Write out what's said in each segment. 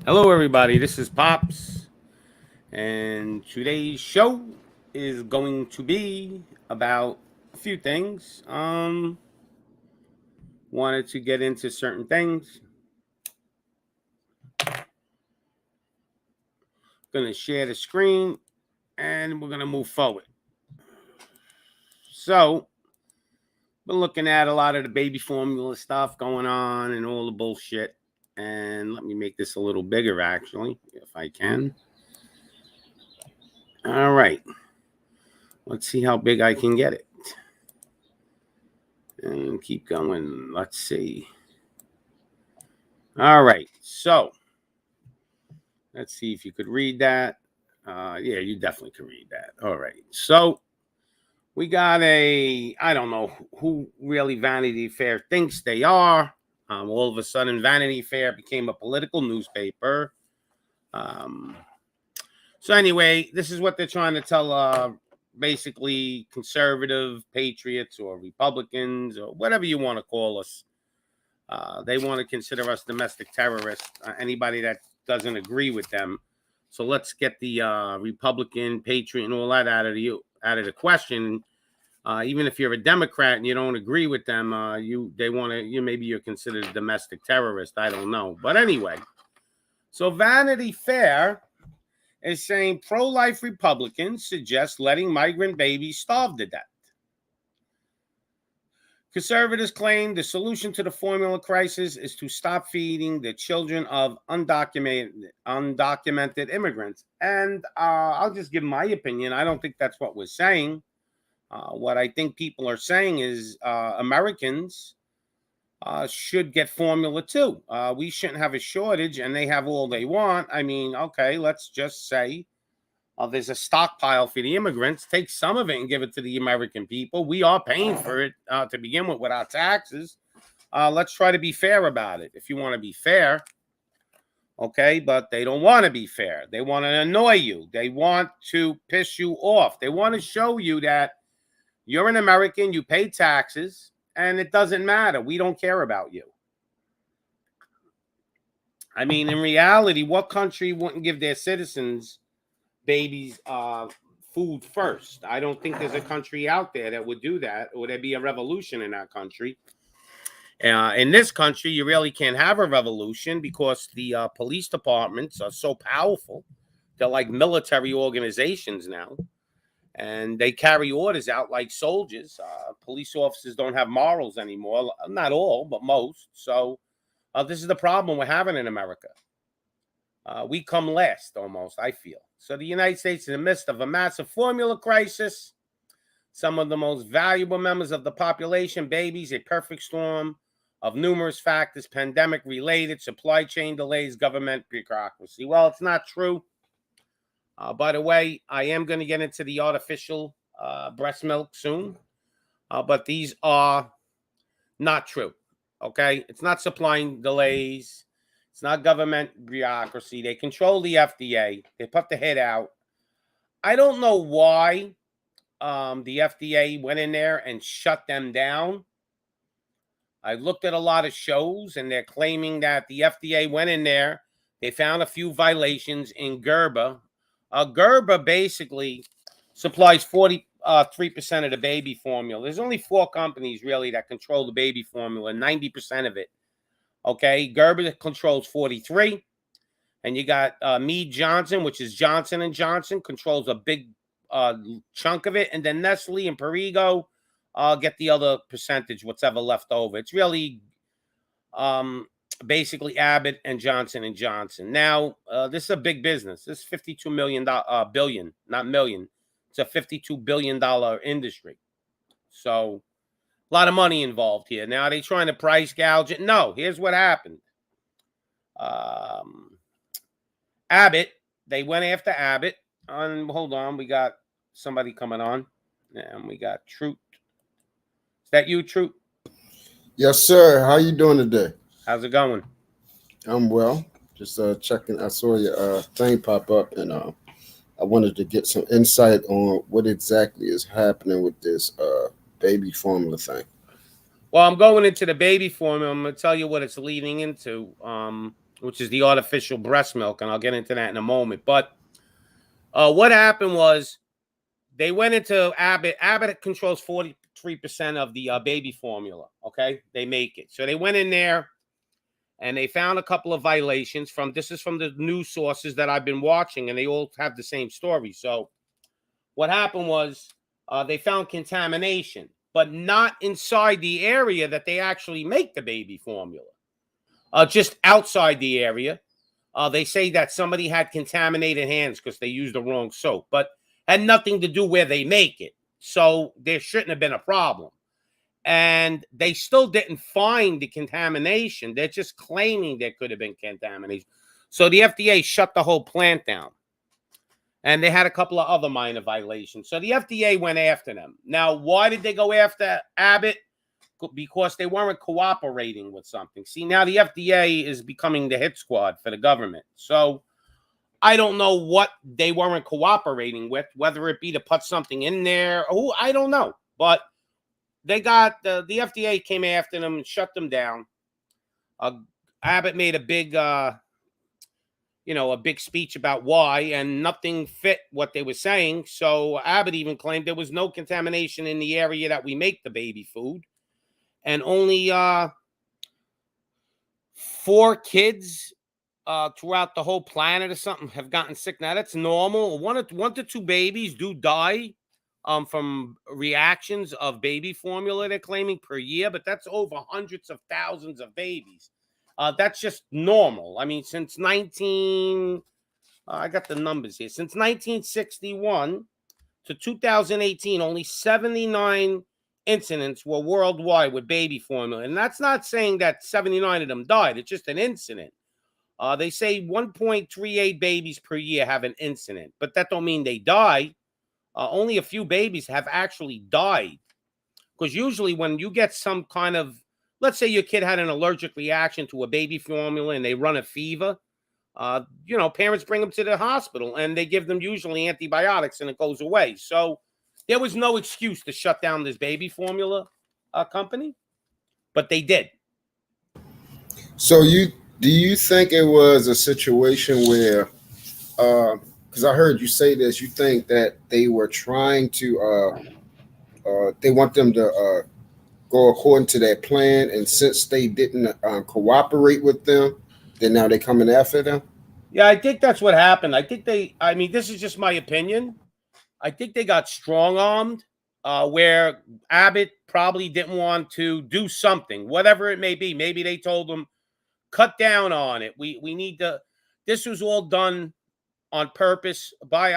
Hello, everybody. This is Pops, and today's show is going to be about a few things. Wanted to get into certain things. Going to share the screen, and we're going to move forward. So, been looking at a lot of the baby formula stuff going on and all the bullshit. And let me make this a little bigger, actually, if I can. All right. Let's see how big I can get it. And keep going. Let's see. All right. So let's see if you could read that. Yeah, you definitely can read that. All right. So we got I don't know who really Vanity Fair thinks they are. All of a sudden, Vanity Fair became a political newspaper. Um, so anyway, this is what they're trying to tell basically conservative patriots or Republicans or whatever you want to call us. They want to consider us domestic terrorists. Anybody that doesn't agree with them. So let's get the Republican, patriot, and all that out of the question. Even if you're a Democrat and you don't agree with them, they want to. Maybe you're considered a domestic terrorist. I don't know, but anyway. So Vanity Fair is saying pro-life Republicans suggest letting migrant babies starve to death. Conservatives claim the solution to the formula crisis is to stop feeding the children of undocumented immigrants. And I'll just give my opinion. I don't think that's what we're saying. What I think people are saying is Americans should get formula too. We shouldn't have a shortage, and they have all they want. I mean, okay, let's just say there's a stockpile for the immigrants. Take some of it and give it to the American people. We are paying for it to begin with our taxes. Let's try to be fair about it. If you want to be fair, okay, but they don't want to be fair. They want to annoy you. They want to piss you off. They want to show you that you're an American, you pay taxes, and it doesn't matter. We don't care about you. I mean, in reality, what country wouldn't give their citizens babies food first? I don't think there's a country out there that would do that, or there'd be a revolution in that country. In this country, you really can't have a revolution because the police departments are so powerful. They're like military organizations now, and they carry orders out like soldiers. Police officers don't have morals anymore. Not all, but most. So this is the problem we're having in America. We come last almost, I feel. So the United States is in the midst of a massive formula crisis. Some of the most valuable members of the population, babies, a perfect storm of numerous factors, pandemic-related, supply chain delays, government bureaucracy. Well, it's not true. By the way, I am going to get into the artificial breast milk soon, but these are not true, okay? It's not supplying delays. It's not government bureaucracy. They control the FDA. They put the head out. I don't know why the FDA went in there and shut them down. I looked at a lot of shows, and they're claiming that the FDA went in there. They found a few violations in Gerber. Gerber basically supplies 43% of the baby formula. There's only 4 companies really that control the baby formula, 90% of it. Okay, Gerber controls 43, and you got Mead Johnson, which is Johnson and Johnson, controls a big chunk of it, and then Nestle and Perrigo get the other percentage, whatever left over. It's really basically Abbott and Johnson. Now, this is a big business. This is $52 billion, not million. It's a $52 billion industry. So a lot of money involved here. Now, are they trying to price gouge it? No. Here's what happened. Abbott, they went after Abbott. Hold on, we got somebody coming on. And we got Troot. Is that you, Troot? Yes, sir. How you doing today? How's it going? I'm well. Just checking. I saw your thing pop up, and I wanted to get some insight on what exactly is happening with this baby formula thing. Well, I'm going into the baby formula. I'm going to tell you what it's leading into. which is the artificial breast milk, and I'll get into that in a moment. But what happened was they went into Abbott. Abbott controls 43% of the baby formula. Okay, they make it. So they went in there and they found a couple of violations this is from the news sources that I've been watching, and they all have the same story. So what happened was they found contamination, but not inside the area that they actually make the baby formula. Just outside the area. They say that somebody had contaminated hands because they used the wrong soap, but had nothing to do where they make it. So there shouldn't have been a problem. And they still didn't find the contamination. They're just claiming there could have been contamination. So the FDA shut the whole plant down. And they had a couple of other minor violations. So the FDA went after them. Now, why did they go after Abbott? Because they weren't cooperating with something. See, now the FDA is becoming the hit squad for the government. So I don't know what they weren't cooperating with, whether it be to put something in there. I don't know. But they got the FDA came after them and shut them down. Abbott made a big, a big speech about why, and nothing fit what they were saying. So Abbott even claimed there was no contamination in the area that we make the baby food. And only 4 kids throughout the whole planet or something have gotten sick. Now, that's normal. One to 2 babies do die from reactions of baby formula, they're claiming, per year. But that's over hundreds of thousands of babies. That's just normal. I mean, since I got the numbers here. Since 1961 to 2018, only 79 incidents were worldwide with baby formula. And that's not saying that 79 of them died. It's just an incident. They say 1.38 babies per year have an incident, but that don't mean they die. Only a few babies have actually died. Because usually when you get some kind of, let's say your kid had an allergic reaction to a baby formula and they run a fever, parents bring them to the hospital and they give them usually antibiotics and it goes away. So there was no excuse to shut down this baby formula company, but they did. So do you think it was a situation where, because I heard you say this, you think that they were trying to, they want them to go according to their plan, and since they didn't cooperate with them, then now they're coming after them? Yeah, I think that's what happened. This is just my opinion. I think they got strong-armed where Abbott probably didn't want to do something, whatever it may be. Maybe they told them, cut down on it. We need to, this was all done on purpose by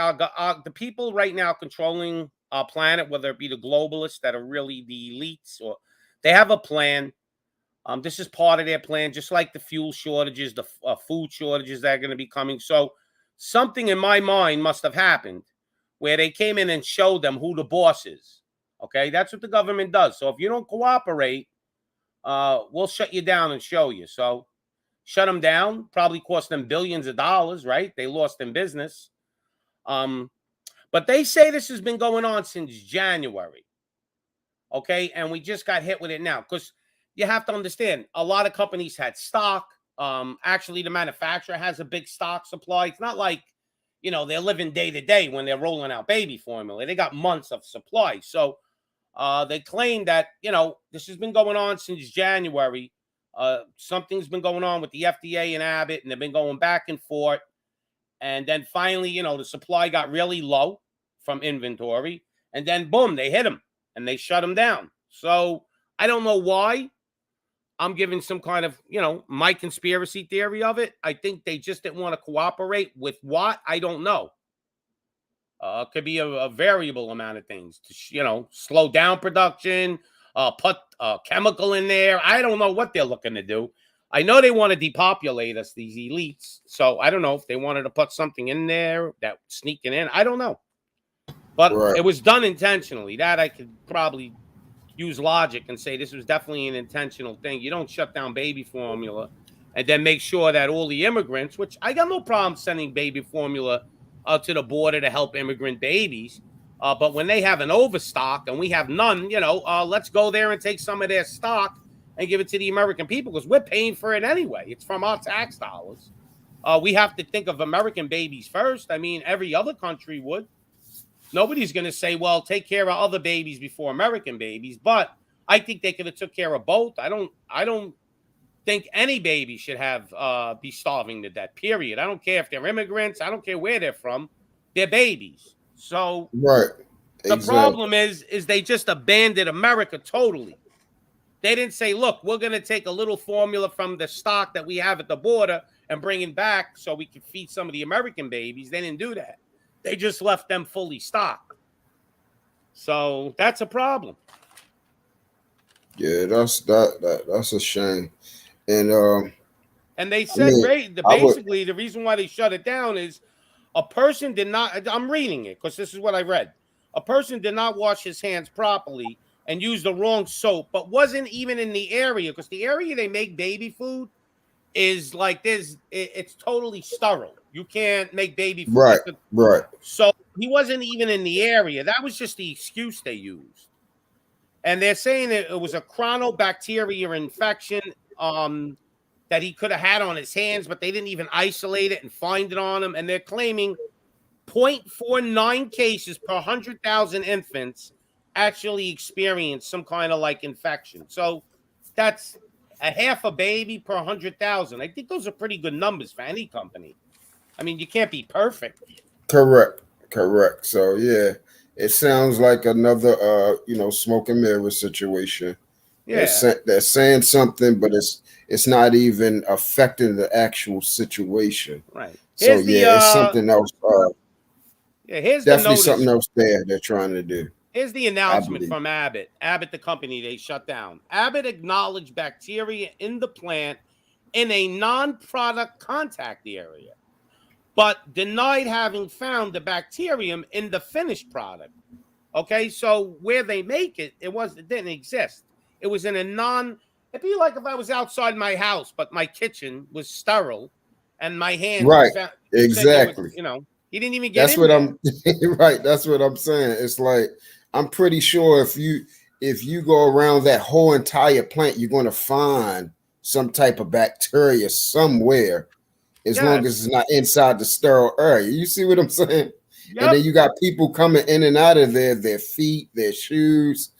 the people right now controlling our planet, whether it be the globalists that are really the elites, or they have a plan. This is part of their plan, just like the fuel shortages, the food shortages that are going to be coming. So something in my mind must have happened where they came in and showed them who the boss is. Okay, that's what the government does. So if you don't cooperate, we'll shut you down and show you. So shut them down, probably cost them billions of dollars, right? They lost in business. But they say this has been going on since January. Okay, and we just got hit with it now because you have to understand, a lot of companies had stock. Actually, the manufacturer has a big stock supply. It's not like, they're living day to day when they're rolling out baby formula. They got months of supply. So they claim that, this has been going on since January. Something's been going on with the FDA and Abbott, and they've been going back and forth. And then finally, the supply got really low from inventory. And then, boom, they hit them and they shut them down. So I don't know why. I'm giving some kind of, my conspiracy theory of it. I think they just didn't want to cooperate with what? I don't know. Could be a variable amount of things to, slow down production, put a chemical in there. I don't know what they're looking to do. I know they want to depopulate us, these elites. So I don't know if they wanted to put something in there that sneaking in. I don't know. But It was done intentionally. That I could probably use logic and say this was definitely an intentional thing. You don't shut down baby formula and then make sure that all the immigrants, which I got no problem sending baby formula to the border to help immigrant babies. But when they have an overstock and we have none, let's go there and take some of their stock and give it to the American people because we're paying for it anyway. It's from our tax dollars. We have to think of American babies first. I mean, every other country would. Nobody's going to say, well, take care of other babies before American babies. But I think they could have took care of both. I don't think any baby should have be starving to death, period. I don't care if they're immigrants. I don't care where they're from. They're babies. So Right. the Exactly. problem is they just abandoned America totally. They didn't say, look, we're going to take a little formula from the stock that we have at the border and bring it back so we can feed some of the American babies. They didn't do that. They just left them fully stocked. So that's a problem. Yeah, that's a shame. And they said, basically, the reason why they shut it down is a person did not, I'm reading it because this is what I read. A person did not wash his hands properly and used the wrong soap, but wasn't even in the area because the area they make baby food is like this. It's totally sterile. You can't make baby food. Right, right. So he wasn't even in the area. That was just the excuse they used. And they're saying that it was a chronobacteria infection that he could have had on his hands, but they didn't even isolate it and find it on him. And they're claiming 0.49 cases per 100,000 infants actually experienced some kind of like infection. So that's a half a baby per 100,000. I think those are pretty good numbers for any company. I mean, you can't be perfect. Correct. So yeah, it sounds like another smoke and mirror situation. Yeah, they're saying something, but it's not even affecting the actual situation. Right. So it's something else. Here's definitely the something else there they're trying to do. Here's the announcement from Abbott. Abbott, the company they shut down. Abbott acknowledged bacteria in the plant in a non-product contact area, but denied having found the bacterium in the finished product. Okay, so where they make it, it didn't exist. It was in a it'd be like if I was outside my house, but my kitchen was sterile and my hands right. Found, exactly. He didn't even get That's in what there. I'm right. That's what I'm saying. It's like I'm pretty sure if you go around that whole entire plant, you're going to find some type of bacteria somewhere, as long as it's not inside the sterile area. You see what I'm saying? Yep. And then you got people coming in and out of there, their feet, their shoes.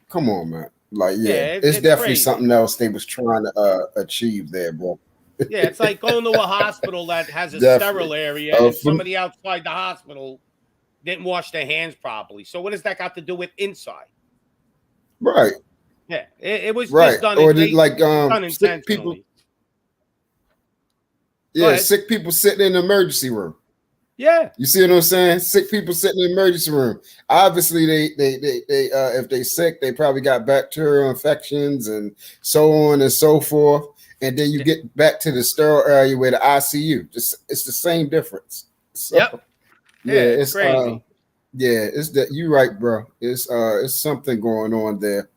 Come on, man. Like, it's definitely crazy. Something else they was trying to achieve there, bro. Yeah, it's like going to a hospital that has a sterile area and somebody outside the hospital didn't wash their hands properly. So what does that got to do with inside? Right. Yeah, it was just done. Or done sick people. Yeah, sick people sitting in the emergency room. Yeah. You see what I'm saying? Sick people sitting in the emergency room. Obviously, they if they sick, they probably got bacterial infections and so on and so forth. And then you get back to the sterile area where the ICU. It's the same difference. So, yep. It's crazy. It's that you're right, bro. It's something going on there.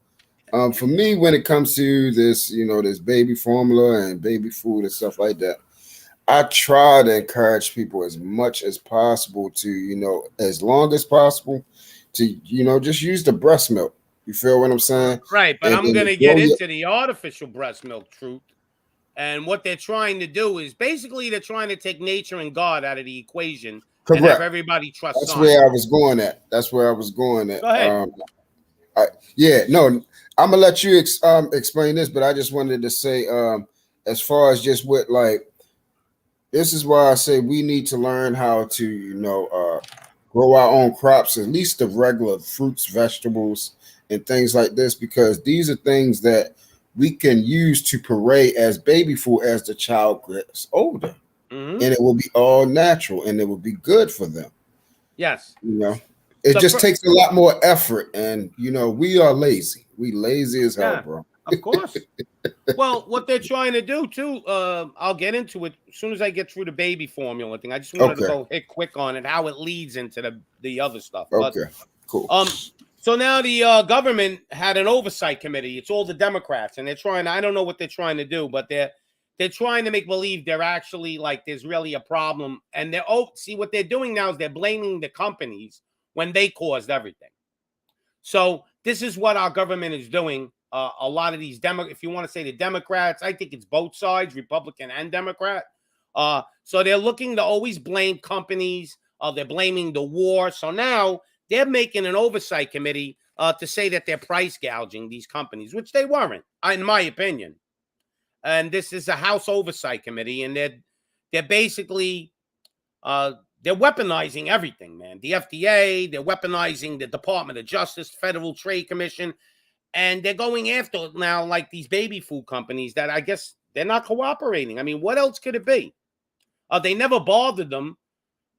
For me, when it comes to this, this baby formula and baby food and stuff like that, I try to encourage people as much as possible to, as long as possible, to just use the breast milk. You feel what I'm saying? Right, but I'm going to get into the artificial breast milk truth. And what they're trying to do is basically they're trying to take nature and God out of the equation. Correct. And have everybody trust. That's where I was going at. Go ahead. I'm gonna let you explain this, but I just wanted to say, as far as just what this is why I say we need to learn how to grow our own crops, at least of regular fruits, vegetables, and things like this, because these are things that we can use to parade as baby food as the child gets older. Mm-hmm. And it will be all natural and it will be good for them. Yes. It just takes a lot more effort. And, we are lazy. We lazy as hell, bro. Of course. Well, what they're trying to do too, I'll get into it as soon as I get through the baby formula thing. I just wanted to go hit quick on it, how it leads into the other stuff. Okay, cool. So now the government had an oversight committee. It's all the Democrats, and they're trying. I don't know what they're trying to do, but they're trying to make believe they're actually like there's really a problem. And see what they're doing now is they're blaming the companies when they caused everything. So this is what our government is doing. a lot of these if you want to say the Democrats, I think it's both sides, Republican and Democrat. So they're looking to always blame companies. They're blaming the war. So now they're making an oversight committee to say that they're price gouging these companies, which they weren't, in my opinion. And this is a House Oversight Committee, and they're basically they're weaponizing everything, man. The FDA, they're weaponizing the Department of Justice, Federal Trade Commission, and they're going after now like these baby food companies that I guess they're not cooperating. I mean, what else could it be? They never bothered them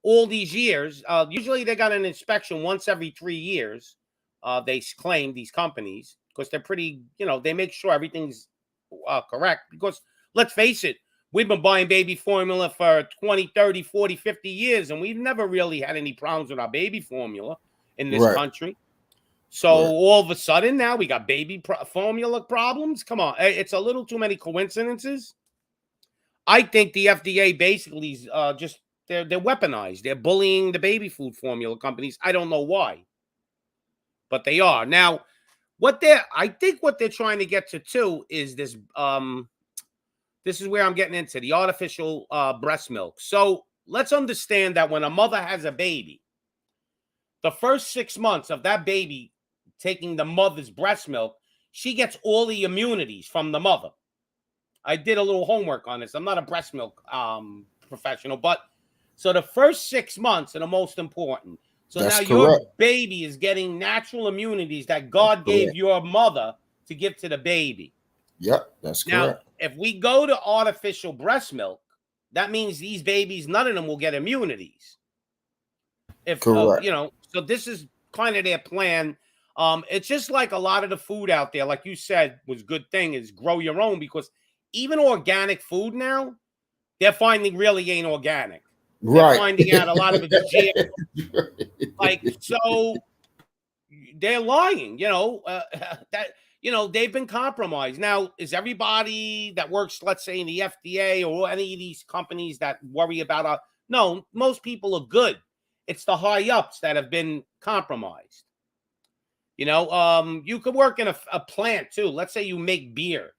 all these years. Usually they got an inspection once every 3 years. They claim, these companies, because they're pretty, they make sure everything's correct. Because let's face it, we've been buying baby formula for 20, 30, 40, 50 years, and we've never really had any problems with our baby formula in this country. So all of a sudden now we got baby formula problems. Come on, it's a little too many coincidences. I think the FDA basically is just they're weaponized. They're bullying the baby food formula companies. I don't know why, but they are. Now, I think what they're trying to get to too is this. This is where I'm getting into the artificial breast milk. So let's understand that when a mother has a baby, the first 6 months of that baby taking the mother's breast milk, she gets all the immunities from the mother. I did a little homework on this. I'm not a breast milk professional, but so the first 6 months are the most important. So that's now correct. Your baby is getting natural immunities that God gave your mother to give to the baby. Yep, that's correct. Now, if we go to artificial breast milk, that means these babies, none of them will get immunities. Correct. So this is kind of their plan. It's just like a lot of the food out there, like you said, was good thing is grow your own, because even organic food now, they're finding really ain't organic. They're finding out a lot of it's GM. Like, so they're lying, that, they've been compromised. Now, is everybody that works, let's say, in the FDA or any of these companies that worry about no, most people are good. It's the high ups that have been compromised. You could work in a plant too. Let's say you make beer,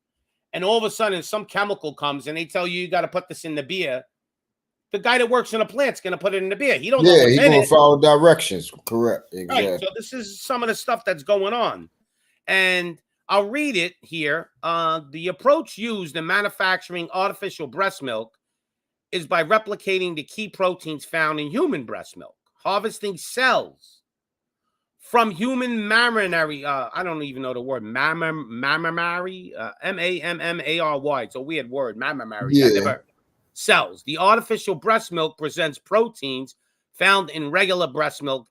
and all of a sudden some chemical comes and they tell you got to put this in the beer. The guy that works in a plant's going to put it in the beer. He don't know what's in it. Yeah, he's going to follow directions. Correct. Exactly. Right. So this is some of the stuff that's going on. And I'll read it here. The approach used in manufacturing artificial breast milk is by replicating the key proteins found in human breast milk, harvesting cells from human mammary. I don't even know the word mammary. mammary. It's a weird word. Mammary. Yeah. Cells. The artificial breast milk presents proteins found in regular breast milk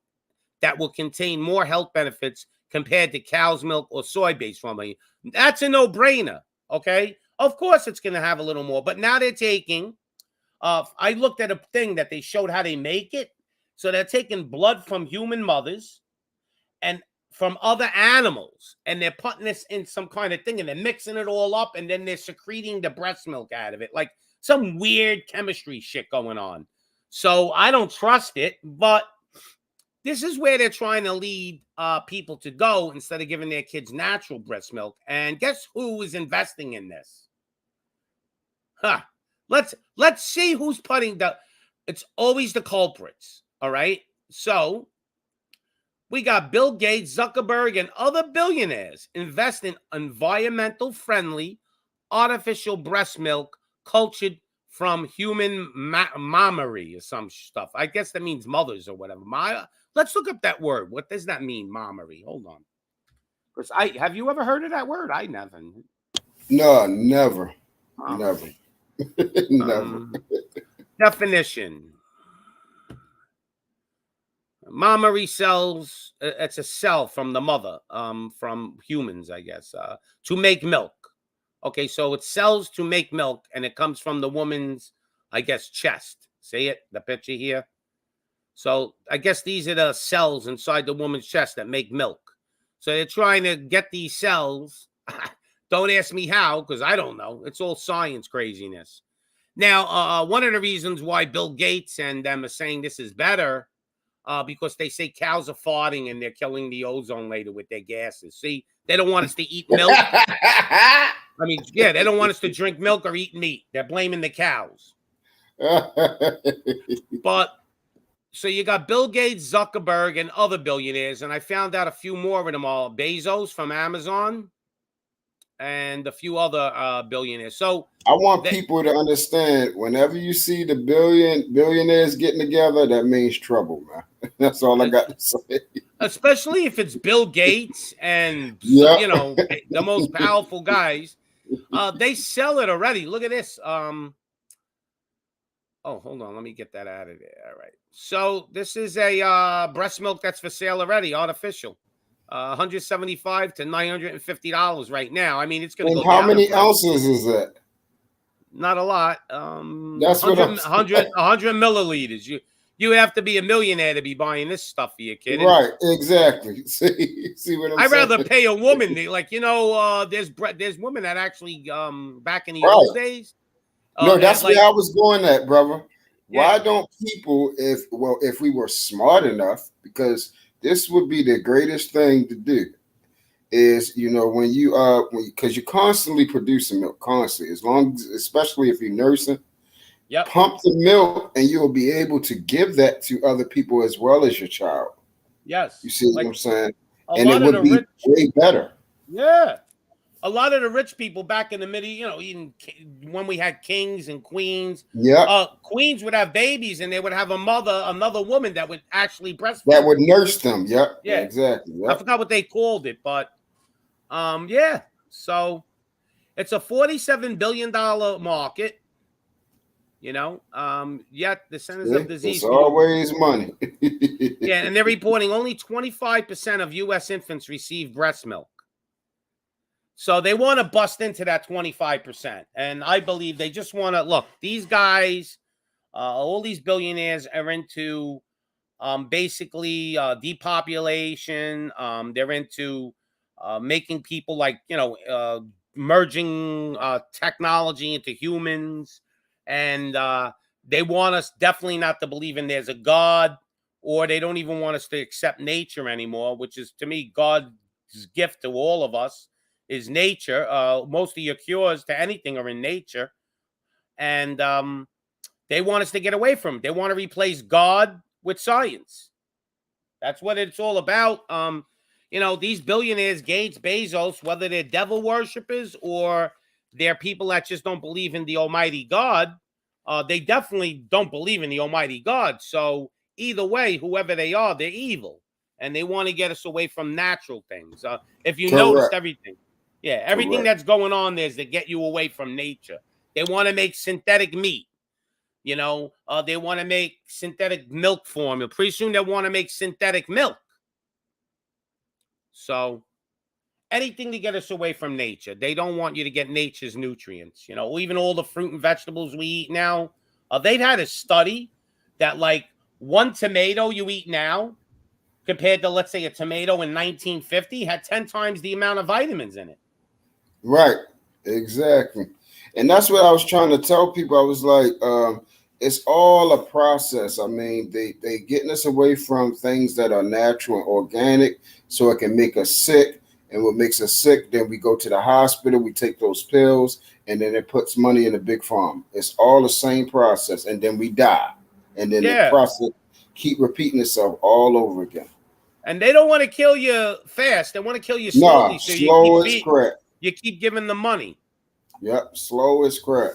that will contain more health benefits compared to cow's milk or soy-based formula. That's a no-brainer, okay? Of course it's going to have a little more, but now they're taking, I looked at a thing that they showed how they make it. So they're taking blood from human mothers and from other animals, and they're putting this in some kind of thing, and they're mixing it all up, and then they're secreting the breast milk out of it. Like some weird chemistry shit going on. So I don't trust it, but this is where they're trying to lead people to go instead of giving their kids natural breast milk. And guess who is investing in this? Let's see who's putting it's always the culprits. All right. So we got Bill Gates, Zuckerberg, and other billionaires invest in environmental friendly artificial breast milk cultured from human mammary or some stuff. I guess that means mothers or whatever. Let's look up that word. What does that mean, mammary? Hold on. Because have you ever heard of that word? I never. No, never. Never. Never. Definition. Mammary cells, it's a cell from the mother, from humans, I guess, to make milk. Okay, so it's cells to make milk, and it comes from the woman's, I guess, chest. See it? The picture here? So I guess these are the cells inside the woman's chest that make milk. So they're trying to get these cells. Don't ask me how, because I don't know. It's all science craziness. Now, one of the reasons why Bill Gates and them are saying this is better, because they say cows are farting and they're killing the ozone layer with their gases. See, They don't want us to eat milk. I mean, yeah, they don't want us to drink milk or eat meat. They're blaming the cows. But so you got Bill Gates, Zuckerberg, and other billionaires, and I found out a few more of them all. Bezos from Amazon and a few other billionaires. So I want people to understand, whenever you see the billionaires getting together, that means trouble, man. That's all I got to say. Especially if it's Bill Gates and Yep. you know, the most powerful guys. They sell it already. Look at this. Oh, hold on. Let me get that out of there. All right. So this is a breast milk that's for sale already, artificial. $175 to $950 right now. I mean, it's going to go down. How many ounces is that? Not a lot. That's 100 milliliters. You have to be a millionaire to be buying this stuff for your kid. Right, exactly. See what I'm saying? I'd rather pay a woman. Like, you know, there's women that actually back in the old days. No, that's where I was going at, brother. Yeah. Why don't people, if we were smart enough, because this would be the greatest thing to do, is, you know, when you because you're constantly producing milk, constantly, especially if you're nursing. Yep. Pump the milk, and you'll be able to give that to other people as well as your child. Yes. You see what I'm saying? And it would be way better. Yeah. A lot of the rich people back in the middle, you know, even when we had kings and queens, queens would have babies, and they would have another woman that would actually breastfeed. That would nurse them. Yep. Yeah. Exactly. Yep. I forgot what they called it, but yeah. So it's a $47 billion market. You know, yet the Centers of Disease. It's always money. Yeah, and they're reporting only 25% of U.S. infants receive breast milk. So they want to bust into that 25%. And I believe they just want to look, these guys, all these billionaires are into basically depopulation. They're into making people like, you know, merging technology into humans. And they want us definitely not to believe in there's a God, or they don't even want us to accept nature anymore, which is, to me, God's gift to all of us is nature. Most of your cures to anything are in nature. And they want us to get away from it. They want to replace God with science. That's what it's all about. You know, these billionaires, Gates, Bezos, whether they're devil worshippers or they're people that just don't believe in the Almighty God, they definitely don't believe in the Almighty God. So either way, whoever they are, they're evil. And they want to get us away from natural things. If you noticed everything. Yeah, everything that's going on there is to get you away from nature. They want to make synthetic meat. You know, they want to make synthetic milk formula. Pretty soon they want to make synthetic milk. So anything to get us away from nature. They don't want you to get nature's nutrients. You know, even all the fruit and vegetables we eat now. They've had a study that like one tomato you eat now compared to, let's say, a tomato in 1950 had 10 times the amount of vitamins in it. Right. Exactly. And that's what I was trying to tell people. I was like, it's all a process. I mean, they getting us away from things that are natural and organic so it can make us sick. And what makes us sick, then we go to the hospital, we take those pills, and then it puts money in the big farm. It's all the same process. And then we die. And then the process keep repeating itself all over again. And they don't want to kill you fast. They want to kill you slowly. No, so slow as crap. You keep giving them money. Yep, slow as crap.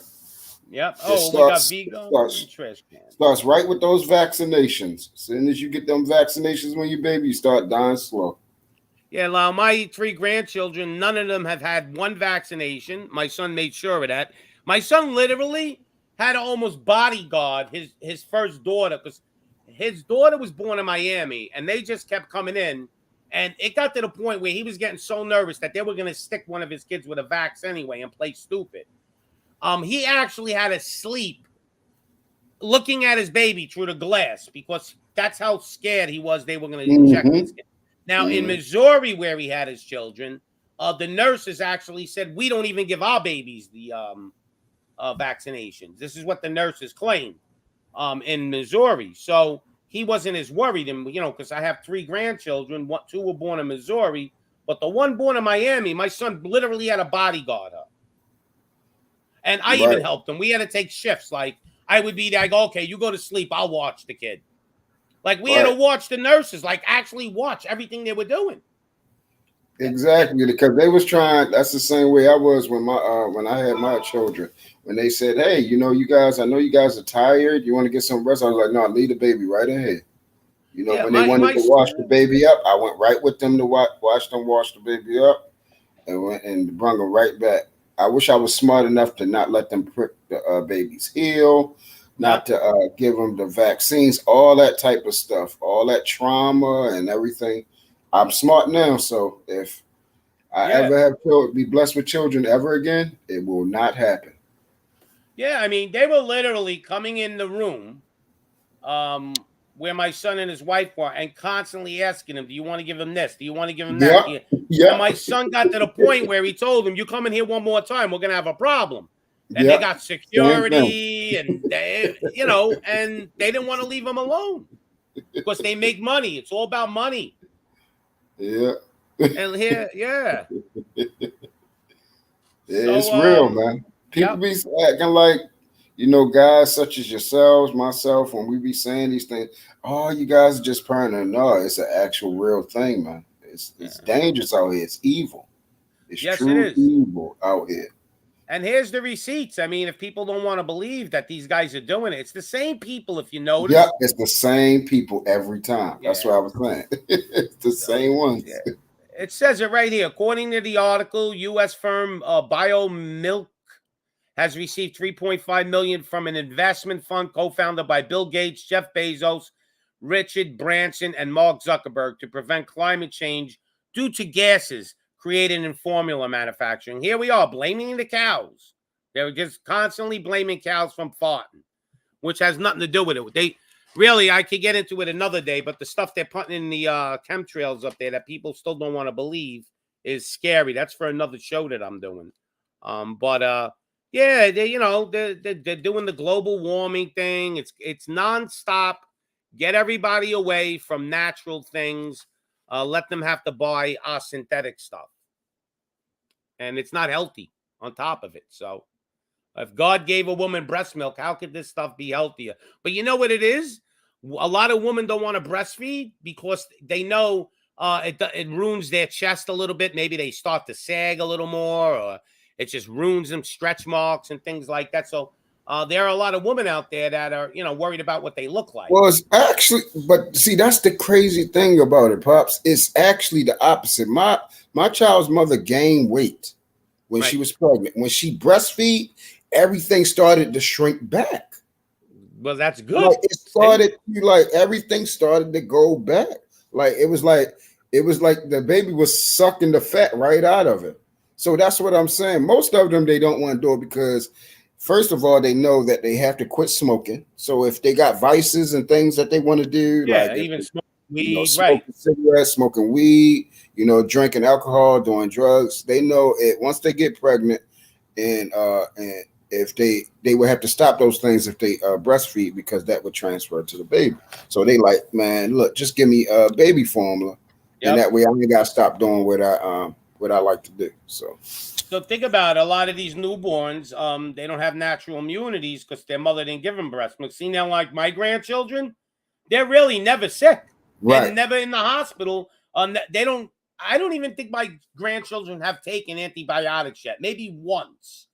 Yep. Oh, we got vegan trash cans. Starts right with those vaccinations. As soon as you get them vaccinations when you're baby, you start dying slow. Yeah, now my 3 grandchildren, none of them have had one vaccination. My son made sure of that. My son literally had to almost bodyguard his first daughter because his daughter was born in Miami, and they just kept coming in. And it got to the point where he was getting so nervous that they were going to stick one of his kids with a vax anyway and play stupid. He actually had to sleep looking at his baby through the glass because that's how scared he was they were going to inject his kid. Now, in Missouri, where he had his children, the nurses actually said, we don't even give our babies the vaccinations. This is what the nurses claim in Missouri. So he wasn't as worried, and you know, because I have 3 grandchildren. 2 were born in Missouri. But the one born in Miami, my son literally had a bodyguard her. And I even Right. helped him. We had to take shifts. Like, I would be there, I go, okay, you go to sleep, I'll watch the kid. Like, we had to Right. watch the nurses, like, actually watch everything they were doing. Exactly, because they was trying. That's the same way I was when I had my children. When they said, "Hey, you guys, I know you guys are tired. You want to get some rest?" I was like, "No, leave the baby right ahead." Yeah, When they wanted my to wash the son, baby up, I went right with them to watch them wash the baby up, and went and brought them right back. I wish I was smart enough to not let them prick the baby's heel, yeah, not to give them the vaccines, all that type of stuff, all that trauma and everything. I'm smart now, so if I yeah. ever be blessed with children ever again, it will not happen. Yeah, I mean, they were literally coming in the room where my son and his wife were and constantly asking him, do you want to give him this? Do you want to give him that? Yep, And yep, my son got to the point where he told him, you come in here one more time, we're going to have a problem. And they yep. got Same thing. security and and they didn't want to leave him alone because they make money. It's all about money. Yeah, And here, yeah. it's So, real, man. People yep. be acting like, guys such as yourselves, myself, when we be saying these things, oh, you guys are just paranoid. No, it's an actual real thing, man. It's Yeah. dangerous out here. It's evil. It's Yes, it true is. evil out here. And here's the receipts. I mean, if people don't want to believe that these guys are doing it, it's the same people, if you Yep, notice. it's the same people every time. That's Yeah. what I was saying. It's the So, same ones. yeah. It says it right here. According to the article, U.S. firm BioMilk has received $3.5 million from an investment fund co-founded by Bill Gates, Jeff Bezos, Richard Branson, and Mark Zuckerberg to prevent climate change due to gases created in formula manufacturing. Here we are blaming the cows. They're just constantly blaming cows from farting, which has nothing to do with it. They really, I could get into it another day, but the stuff they're putting in the chemtrails up there that people still don't want to believe is scary. That's for another show that I'm doing. But yeah, they're doing the global warming thing. It's nonstop. Get everybody away from natural things. Let them have to buy synthetic stuff, and it's not healthy on top of it. So if God gave a woman breast milk, how could this stuff be healthier? But you know what it is? A lot of women don't want to breastfeed because they know it ruins their chest a little bit. Maybe they start to sag a little more, or it just ruins them, stretch marks and things like that. So there are a lot of women out there that are, worried about what they look like. Well, it's actually, but see, that's the crazy thing about it, pops. It's actually the opposite. My child's mother gained weight when she Right. was pregnant. When she breastfeed, everything started to shrink back. Well, that's Like good. it See? started, like everything started to go back. Like it was like the baby was sucking the fat right out of it. So that's what I'm saying. Most of them they don't want to do it because first of all, they know that they have to quit smoking. So if they got vices and things that they want to do, like Yeah, if even they, smoke weed, right. smoking cigarettes, smoking weed, drinking alcohol, doing drugs, they know it once they get pregnant and if they would have to stop those things if they breastfeed because that would transfer to the baby. So they like, man, look, just give me baby formula, and Yep. that way I ain't got to stop doing what I like to do. So So think about it. A lot of these newborns, they don't have natural immunities because their mother didn't give them breast milk. See now, like my grandchildren, they're really never sick. They're right, never in the hospital. They don't. I don't even think my grandchildren have taken antibiotics yet. Maybe once,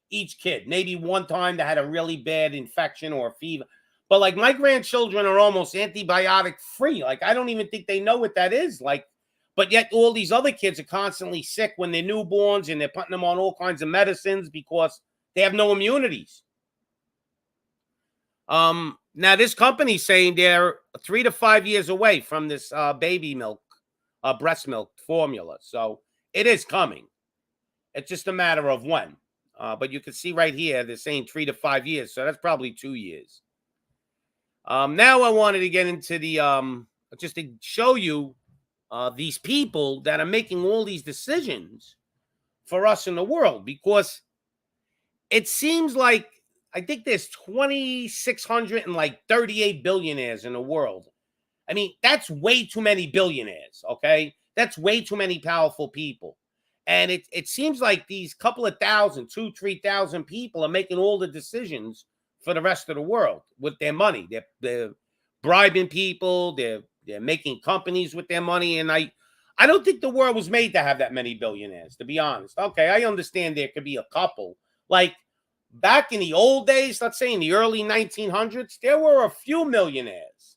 each kid. Maybe one time they had a really bad infection or a fever. But like my grandchildren are almost antibiotic free. Like I don't even think they know what that is. Like, but yet all these other kids are constantly sick when they're newborns and they're putting them on all kinds of medicines because they have no immunities. Now this company's saying they're 3 to 5 years away from this baby milk, breast milk formula. So it is coming. It's just a matter of when. But you can see right here, they're saying 3 to 5 years. So that's probably 2 years. Now I wanted to get into the, just to show you these people that are making all these decisions for us in the world, because it seems like I think there's 2,600 and like 38 billionaires in the world. I mean, that's way too many billionaires, okay? That's way too many powerful people. And it seems like these couple of thousand, 2,000-3,000 people are making all the decisions for the rest of the world with their money. They're bribing people. They're making companies with their money. And I don't think the world was made to have that many billionaires, to be honest. Okay, I understand there could be a couple. Like back in the old days, let's say in the early 1900s, there were a few millionaires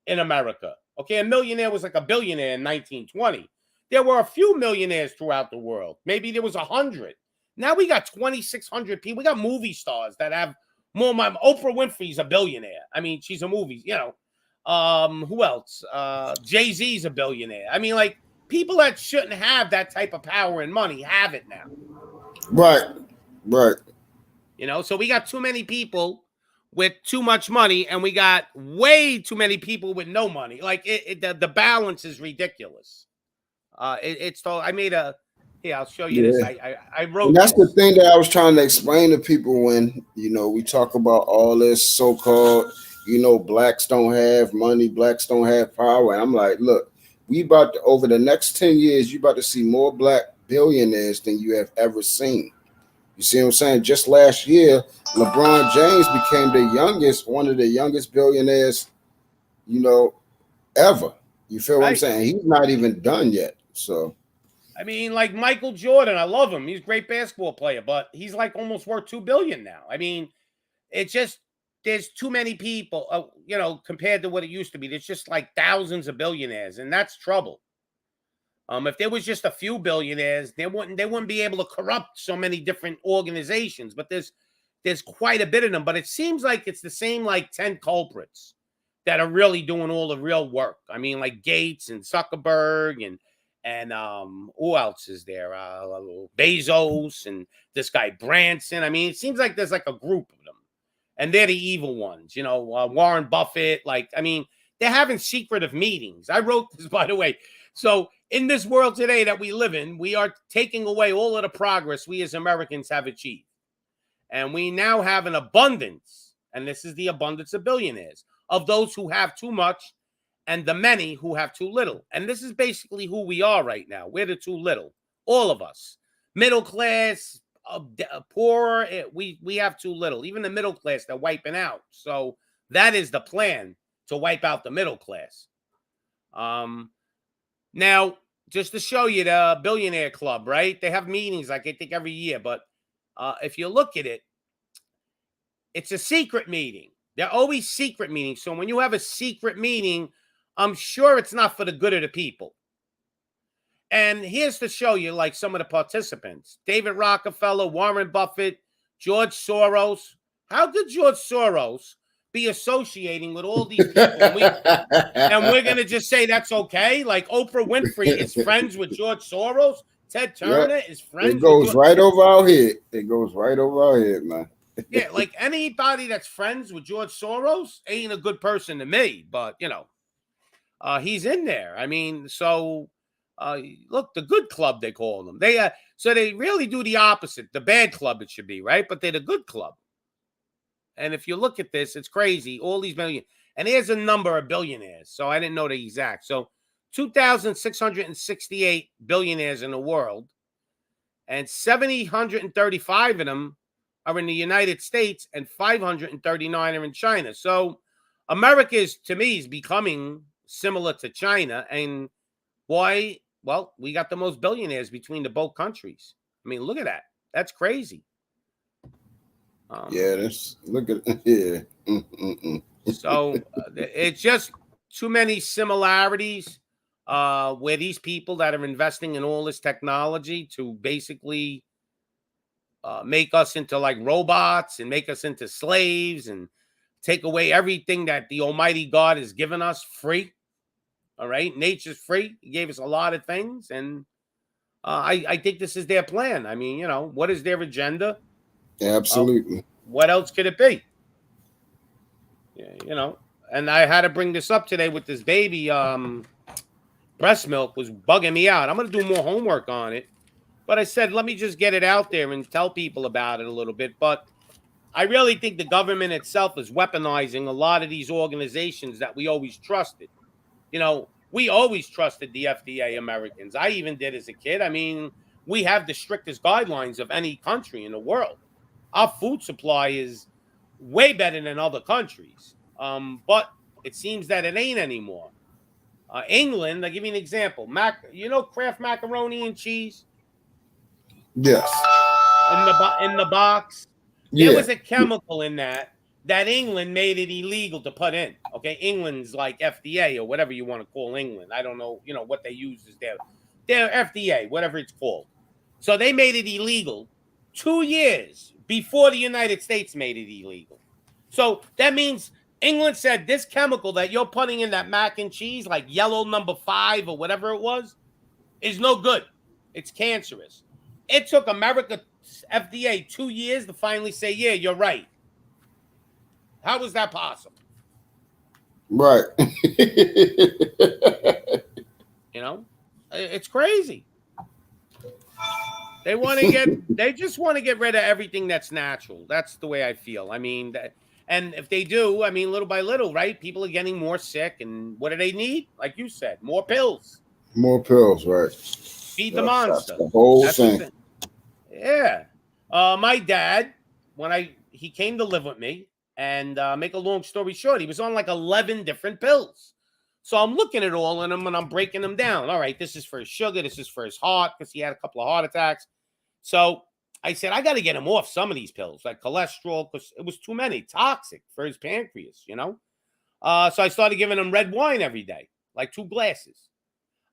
in America. Okay, a millionaire was like a billionaire in 1920. There were a few millionaires throughout the world. Maybe there was 100. Now we got 2,600 people. We got movie stars that have more money. Oprah Winfrey's a billionaire. I mean, she's a movie, who else? Jay-Z's a billionaire. I mean, like, people that shouldn't have that type of power and money have it now. Right. So we got too many people with too much money, and we got way too many people with no money. Like, the balance is ridiculous. I'll show you this. I wrote. And that's this. the thing that I was trying to explain to people when, we talk about all this so-called, blacks don't have money, blacks don't have power. And I'm like, look, over the next 10 years, you about to see more black billionaires than you have ever seen. You see what I'm saying? Just last year, LeBron James became one of the youngest billionaires, ever. You feel what I'm saying? He's not even done yet. So, I mean, like Michael Jordan, I love him. He's a great basketball player, but he's like almost worth $2 billion now. I mean, it's just there's too many people, compared to what it used to be. There's just like thousands of billionaires, and that's trouble. If there was just a few billionaires, they wouldn't be able to corrupt so many different organizations. But there's quite a bit of them. But it seems like it's the same like 10 culprits that are really doing all the real work. I mean, like Gates and Zuckerberg and who else is there? Bezos and this guy Branson. I mean, it seems like there's like a group of them, and they're the evil ones. Warren Buffett. Like, I mean, they're having secretive meetings. I wrote this, by the way. So in this world today that we live in, we are taking away all of the progress we as Americans have achieved, and we now have an abundance, and this is the abundance of billionaires, of those who have too much and the many who have too little. And this is basically who we are right now. We're the too little. All of us. Middle class, poor, we have too little. Even the middle class, they're wiping out. So that is the plan, to wipe out the middle class. Now, just to show you the Billionaire Club, right? They have meetings, like I think every year. But if you look at it, it's a secret meeting. They're always secret meetings. So when you have a secret meeting, I'm sure it's not for the good of the people. And here's to show you, like, some of the participants. David Rockefeller, Warren Buffett, George Soros. How could George Soros be associating with all these people? And we're going to just say that's okay? Like, Oprah Winfrey is friends with George Soros? Ted Turner is friends with George. It goes right over our head. It goes right over our head, man. Yeah, like anybody that's friends with George Soros ain't a good person to me, but, he's in there. I mean, so look, the good club, they call them. So they really do the opposite. The bad club, it should be, right? But they're the good club. And if you look at this, it's crazy. All these million, and here's a number of billionaires. So I didn't know the exact. So 2,668 billionaires in the world, and 735 of them are in the United States, and 539 are in China. So America to me, is becoming similar to China. And why? Well, we got the most billionaires between the both countries. I mean, look at that. That's crazy. Look at it. Yeah. So it's just too many similarities where these people that are investing in all this technology to basically make us into like robots and make us into slaves and take away everything that the Almighty God has given us free. All right. Nature's free. He gave us a lot of things. And I think this is their plan. I mean, what is their agenda? Absolutely. What else could it be? Yeah, and I had to bring this up today with this baby. Breast milk was bugging me out. I'm going to do more homework on it. But I said, let me just get it out there and tell people about it a little bit. But I really think the government itself is weaponizing a lot of these organizations that we always trusted. We always trusted the FDA Americans. I even did as a kid. I mean, we have the strictest guidelines of any country in the world. Our food supply is way better than other countries. But it seems that it ain't anymore. England, I'll give you an example. Kraft macaroni and cheese Yes. in the box. There Yeah. was a chemical in that England made it illegal to put in. Okay, England's like FDA or whatever you want to call England. I don't know, what they use is their FDA, whatever it's called. So they made it illegal 2 years before the United States made it illegal. So that means England said this chemical that you're putting in that mac and cheese, like yellow number 5 or whatever it was, is no good. It's cancerous. It took America's FDA 2 years to finally say, yeah, you're right. How was that possible? Right. It's crazy. They just want to get rid of everything that's natural. That's the way I feel. I mean, and if they do, I mean, little by little, right? People are getting more sick, and what do they need? Like you said, more pills. More pills, right? Feed the monster. That's the whole thing. Yeah. My dad, he came to live with me, and make a long story short, he was on like 11 different pills. So I'm looking at all of them and I'm breaking them down. All right, this is for his sugar. This is for his heart because he had a couple of heart attacks. So I said, I got to get him off some of these pills, like cholesterol, because it was too many, toxic for his pancreas, So I started giving him red wine every day, like 2 glasses.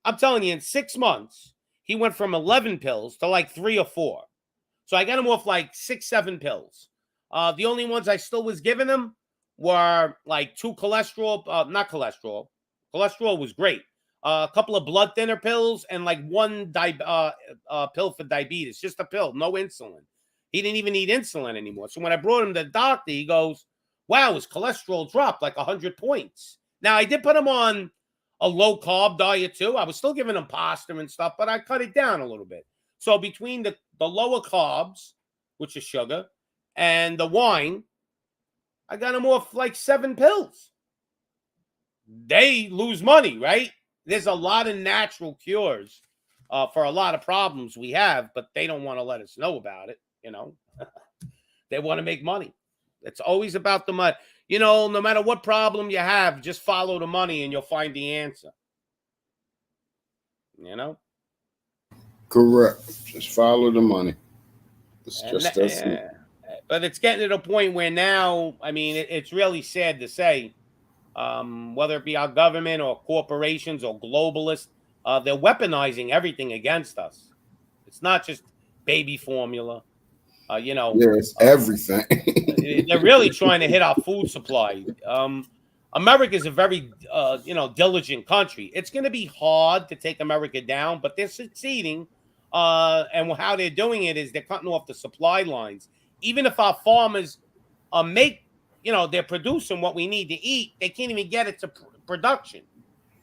I'm telling you, in 6 months, he went from 11 pills to like 3 or 4. So I got him off like 6, 7 pills. The only ones I still was giving him were like 2 cholesterol, not cholesterol. Cholesterol was great. A couple of blood thinner pills and like 1 pill for diabetes. Just a pill, no insulin. He didn't even need insulin anymore. So when I brought him to the doctor, he goes, wow, his cholesterol dropped like 100 points. Now, I did put him on a low-carb diet too. I was still giving him pasta and stuff, but I cut it down a little bit. So between the lower carbs, which is sugar, and the wine, I got him off like 7 pills. They lose money, right? There's a lot of natural cures for a lot of problems we have, but they don't want to let us know about it, They want to make money. It's always about the money. No matter what problem you have, just follow the money and you'll find the answer. Correct. Just follow the money. But it's getting to the point where now, I mean, it's really sad to say, whether it be our government or corporations or globalists, they're weaponizing everything against us. It's not just baby formula, it's everything. They're really trying to hit our food supply. America is a very, diligent country. It's going to be hard to take America down, but they're succeeding. And how they're doing it is they're cutting off the supply lines. Even if our farmers they're producing what we need to eat, they can't even get it to production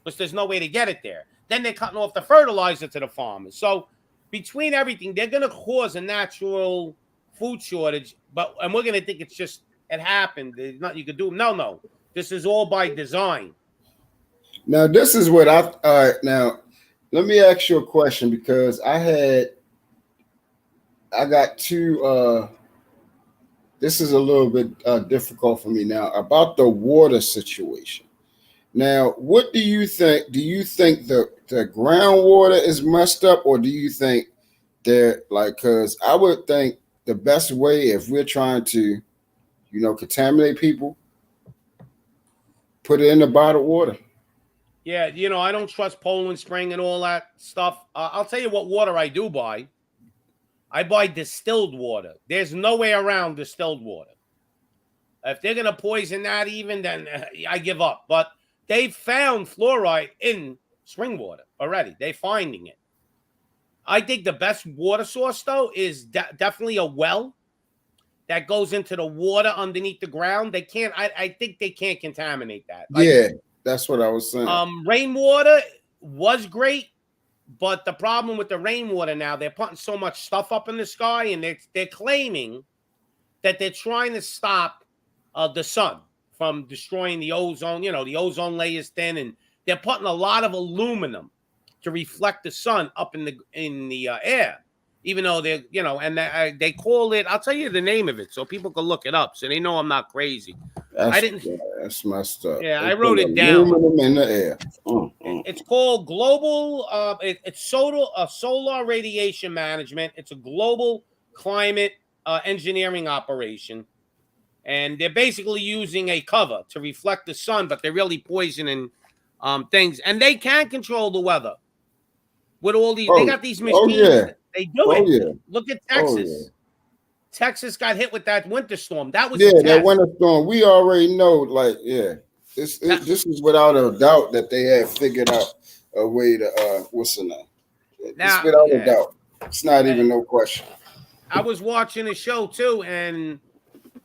because there's no way to get it there. Then they're cutting off the fertilizer to the farmers. So between everything, they're going to cause a natural food shortage. And we're going to think it happened. There's nothing you could do. No. This is all by design. Now, this is what all right, now, let me ask you a question because I got 2, this is a little bit difficult for me now about the water situation. Now, what do you think? Do you think the groundwater is messed up, or do you think because I would think the best way if we're trying to, contaminate people, put it in the bottled water. Yeah, I don't trust Poland Spring and all that stuff. I'll tell you what water I do buy. I buy distilled water. There's no way around distilled water. If they're going to poison that even, then I give up. But they found fluoride in spring water already. They're finding it. I think the best water source, though, is definitely a well that goes into the water underneath the ground. They can't, I think they can't contaminate that. Yeah, that's what I was saying. Rainwater was great. But the problem with the rainwater now, they're putting so much stuff up in the sky, and they're claiming that they're trying to stop the sun from destroying the ozone. The ozone layer is thin, and they're putting a lot of aluminum to reflect the sun up in the air, even though they're, and they call it. I'll tell you the name of it so people can look it up so they know I'm not crazy. That's messed up. Yeah, I wrote it down. Aluminum in the air. It's called global. It's solar radiation management. It's a global climate engineering operation, and they're basically using a cover to reflect the sun, but they're really poisoning things, and they can control the weather with all these. They got these machines. Yeah. They do it. Yeah. Look at Texas. Yeah. Texas got hit with that winter storm. That was that winter storm. We already know, this is without a doubt that they have figured out a way to what's the name? It's without a doubt. It's not even no question. I was watching a show too, and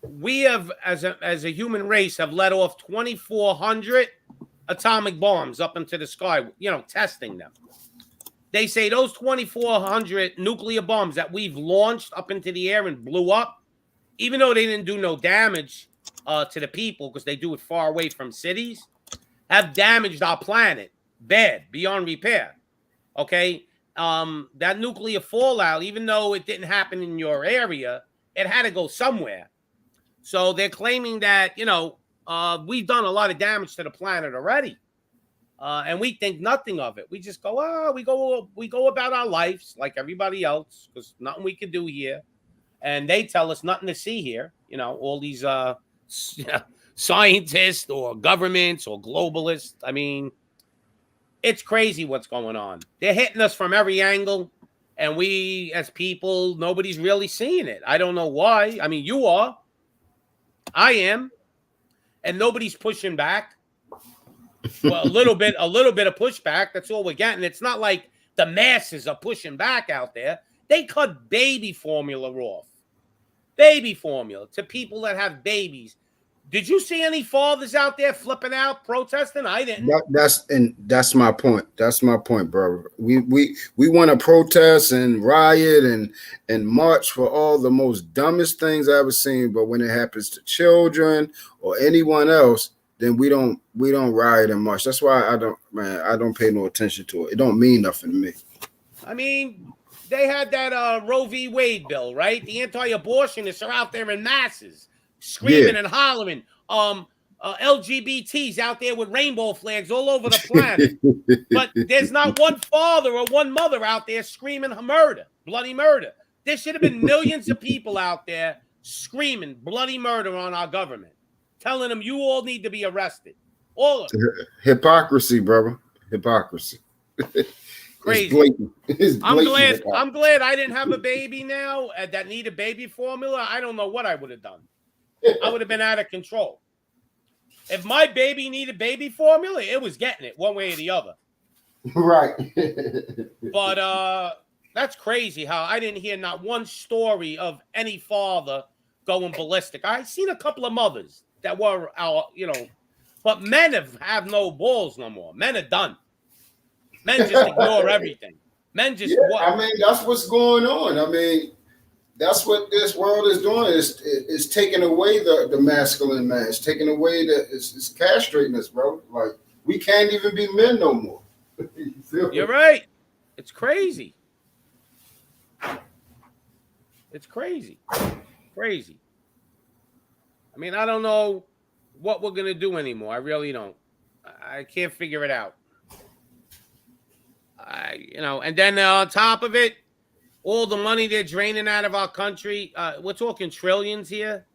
we have, as a human race, have let off 2,400 atomic bombs up into the sky. Testing them. They say those 2,400 nuclear bombs that we've launched up into the air and blew up, even though they didn't do no damage to the people because they do it far away from cities, have damaged our planet bad, beyond repair. Okay? That nuclear fallout, even though it didn't happen in your area, it had to go somewhere. So they're claiming that, we've done a lot of damage to the planet already. And we think nothing of it. We just go, we go about our lives like everybody else because nothing we can do here. And they tell us nothing to see here. All these scientists or governments or globalists. I mean, it's crazy what's going on. They're hitting us from every angle. And we, as people, nobody's really seeing it. I don't know why. I mean, you are. I am. And nobody's pushing back. Well, a little bit of pushback. That's all we're getting. It's not like the masses are pushing back out there. They cut baby formula off. Baby formula to people that have babies. Did you see any fathers out there flipping out, protesting? I didn't. That's my point. That's my point, brother. We want to protest and riot and march for all the most dumbest things I've ever seen. But when it happens to children or anyone else, then we don't riot and march. That's why I don't pay no attention to it. It don't mean nothing to me. I mean, they had that Roe v. Wade bill, right? The anti-abortionists are out there in masses, screaming and hollering. LGBTs out there with rainbow flags all over the planet. But there's not one father or one mother out there screaming murder, bloody murder. There should have been millions of people out there screaming bloody murder on our government, telling them you all need to be arrested. All of them. Hypocrisy, brother. Hypocrisy. Crazy. It's blatant. I'm glad I didn't have a baby now that needed baby formula. I don't know what I would have done. I would have been out of control. If my baby needed baby formula, it was getting it one way or the other. Right. But that's crazy how I didn't hear not one story of any father going ballistic. I seen a couple of mothers that were but men have no balls no more. Men are done. Men just ignore everything. Men just I mean, that's what's going on. I mean, that's what this world is doing. It's taking away the masculine man. It's taking away it's castrating us, bro. Like, we can't even be men no more. You're right. It's crazy. It's crazy. Crazy. I mean, I don't know what we're going to do anymore. I really don't. I can't figure it out. And then on top of it, all the money they're draining out of our country, we're talking trillions here.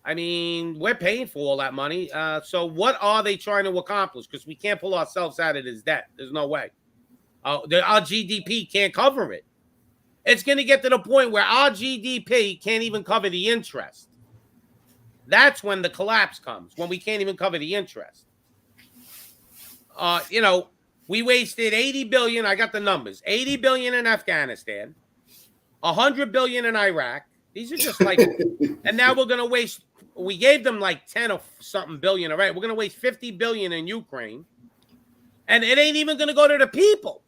I mean, we're paying for all that money. So what are they trying to accomplish? Because we can't pull ourselves out of this debt. There's no way. Our GDP can't cover it. It's going to get to the point where our GDP can't even cover the interest. That's when the collapse comes, when we can't even cover the interest. We wasted $80 billion. I got the numbers. $80 billion in Afghanistan, $100 billion in Iraq. These are just like, and now we're going to waste, we gave them like 10 or something billion. All right. We're going to waste $50 billion in Ukraine. And it ain't even going to go to the people.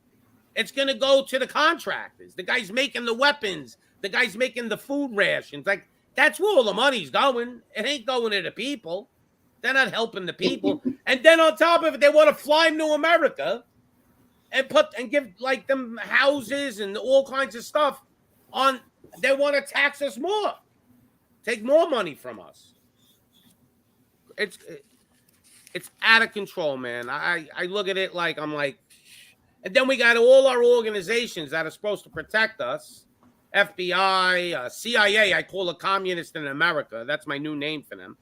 It's going to go to the contractors, the guys making the weapons, the guys making the food rations. Like, that's where all the money's going. It ain't going to the people. They're not helping the people. And then on top of it, they want to fly them to America and give like them houses and all kinds of stuff on. They want to tax us more, take more money from us. It's out of control, man. I look at it like I'm like, and then we got all our organizations that are supposed to protect us. FBI, CIA, I call a communist in America. That's my new name for them.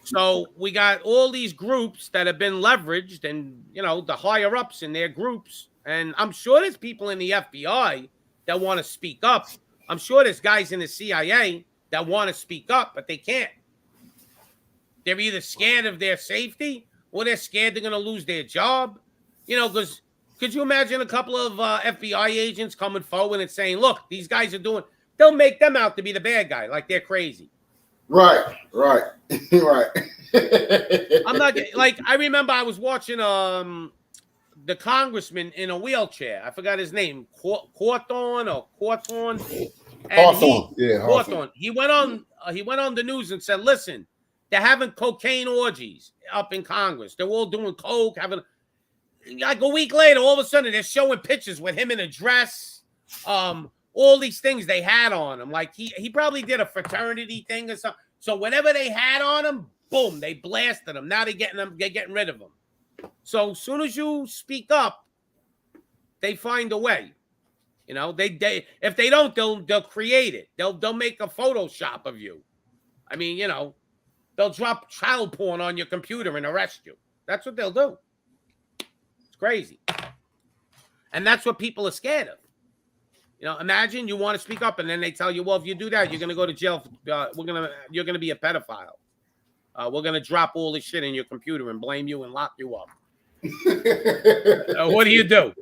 So we got all these groups that have been leveraged, and the higher ups in their groups. And I'm sure there's people in the FBI that want to speak up. I'm sure there's guys in the CIA that want to speak up, but they can't. They're either scared of their safety or they're scared they're going to lose their job. Because could you imagine a couple of FBI agents coming forward and saying, look, these guys are doing, they'll make them out to be the bad guy, like they're crazy. Right. I'm not like, I remember I was watching the congressman in a wheelchair. I forgot his name, Hawthorne. Hawthorne. He went on the news and said, listen, they're having cocaine orgies up in Congress. They're all doing coke, having like a week later, all of a sudden they're showing pictures with him in a dress. All these things they had on him. Like he probably did a fraternity thing or something. So whatever they had on him, boom, they blasted him. Now they're getting rid of him. So as soon as you speak up, they find a way. They if they don't, they'll create it. They'll make a Photoshop of you. I mean, they'll drop child porn on your computer and arrest you. That's what they'll do. It's crazy. And that's what people are scared of. Imagine you want to speak up and then they tell you, well, if you do that, you're going to go to jail. You're going to be a pedophile. We're going to drop all this shit in your computer and blame you and lock you up. What do you do?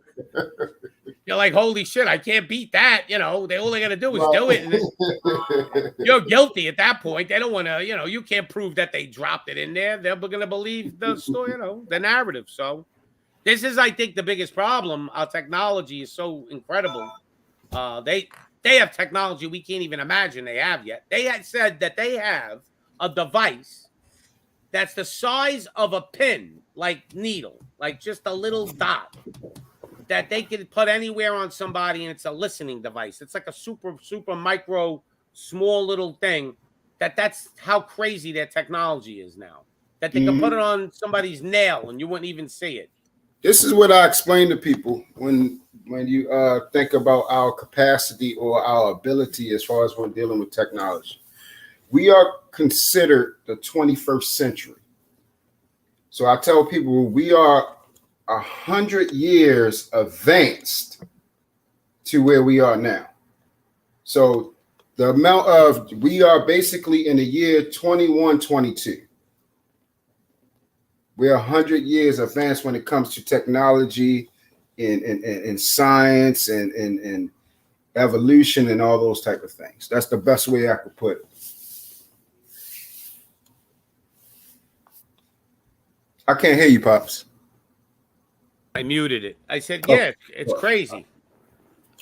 You're like, holy shit, I can't beat that. All they got to do is do it. And you're guilty at that point. They don't want to, you can't prove that they dropped it in there. They're going to believe the story, the narrative. So this is, I think, the biggest problem. Our technology is so incredible. They have technology we can't even imagine they have yet. They had said that they have a device that's the size of a pin, like needle, like just a little dot that they can put anywhere on somebody, and it's a listening device. It's like a super micro, small little thing. That's how crazy their technology is now. That they can put it on somebody's nail and you wouldn't even see it. This is what I explain to people when you think about our capacity or our ability as far as when dealing with technology. We are considered the 21st century. So I tell people we are 100 years advanced to where we are now. So the amount of, we are basically in the year 2122. We're 100 years advanced when it comes to technology and science and evolution and all those type of things. That's the best way I could put it. I can't hear you, Pops. I muted it. I said, yeah, it's crazy.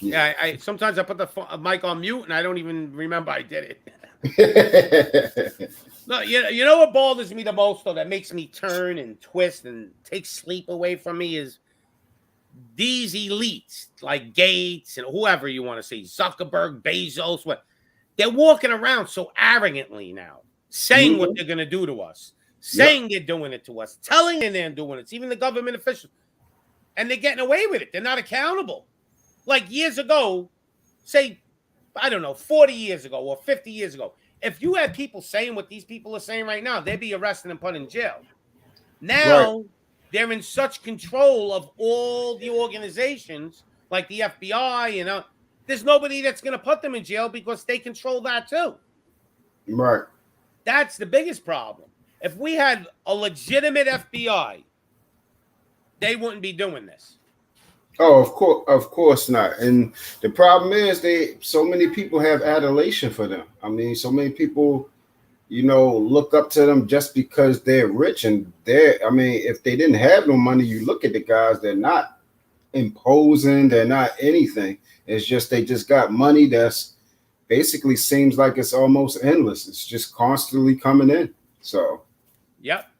Yeah, I sometimes I put the mic on mute and I don't even remember I did it. No, you know what bothers me the most, though, that makes me turn and twist and take sleep away from me is these elites like Gates and whoever you want to say, Zuckerberg, Bezos, what they're walking around so arrogantly now, saying what they're going to do to us, saying they're doing it to us, telling them they're doing it. It's even the government officials. And they're getting away with it. They're not accountable. Like years ago, say, I don't know, 40 years ago or 50 years ago, if you had people saying what these people are saying right now, they'd be arrested and put in jail. Now, they're in such control of all the organizations, like the FBI, there's nobody that's going to put them in jail because they control that too. Right. That's the biggest problem. If we had a legitimate FBI, they wouldn't be doing this. Oh, of course not. And the problem is so many people have adulation for them. I mean, so many people, look up to them just because they're rich and if they didn't have no money, you look at the guys, they're not imposing, they're not anything. It's just, they just got money that's basically seems like it's almost endless. It's just constantly coming in. So Yep.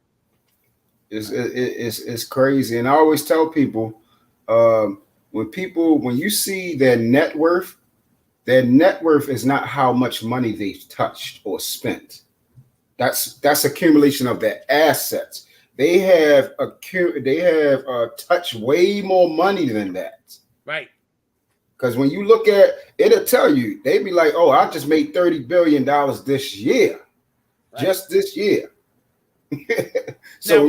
It's crazy. And I always tell people, when you see their net worth is not how much money they've touched or spent. That's accumulation of their assets. They have touched way more money than that. Right. Because when you look at it'll tell you, they be like, oh, I just made $30 billion this year. Right. Just this year. So now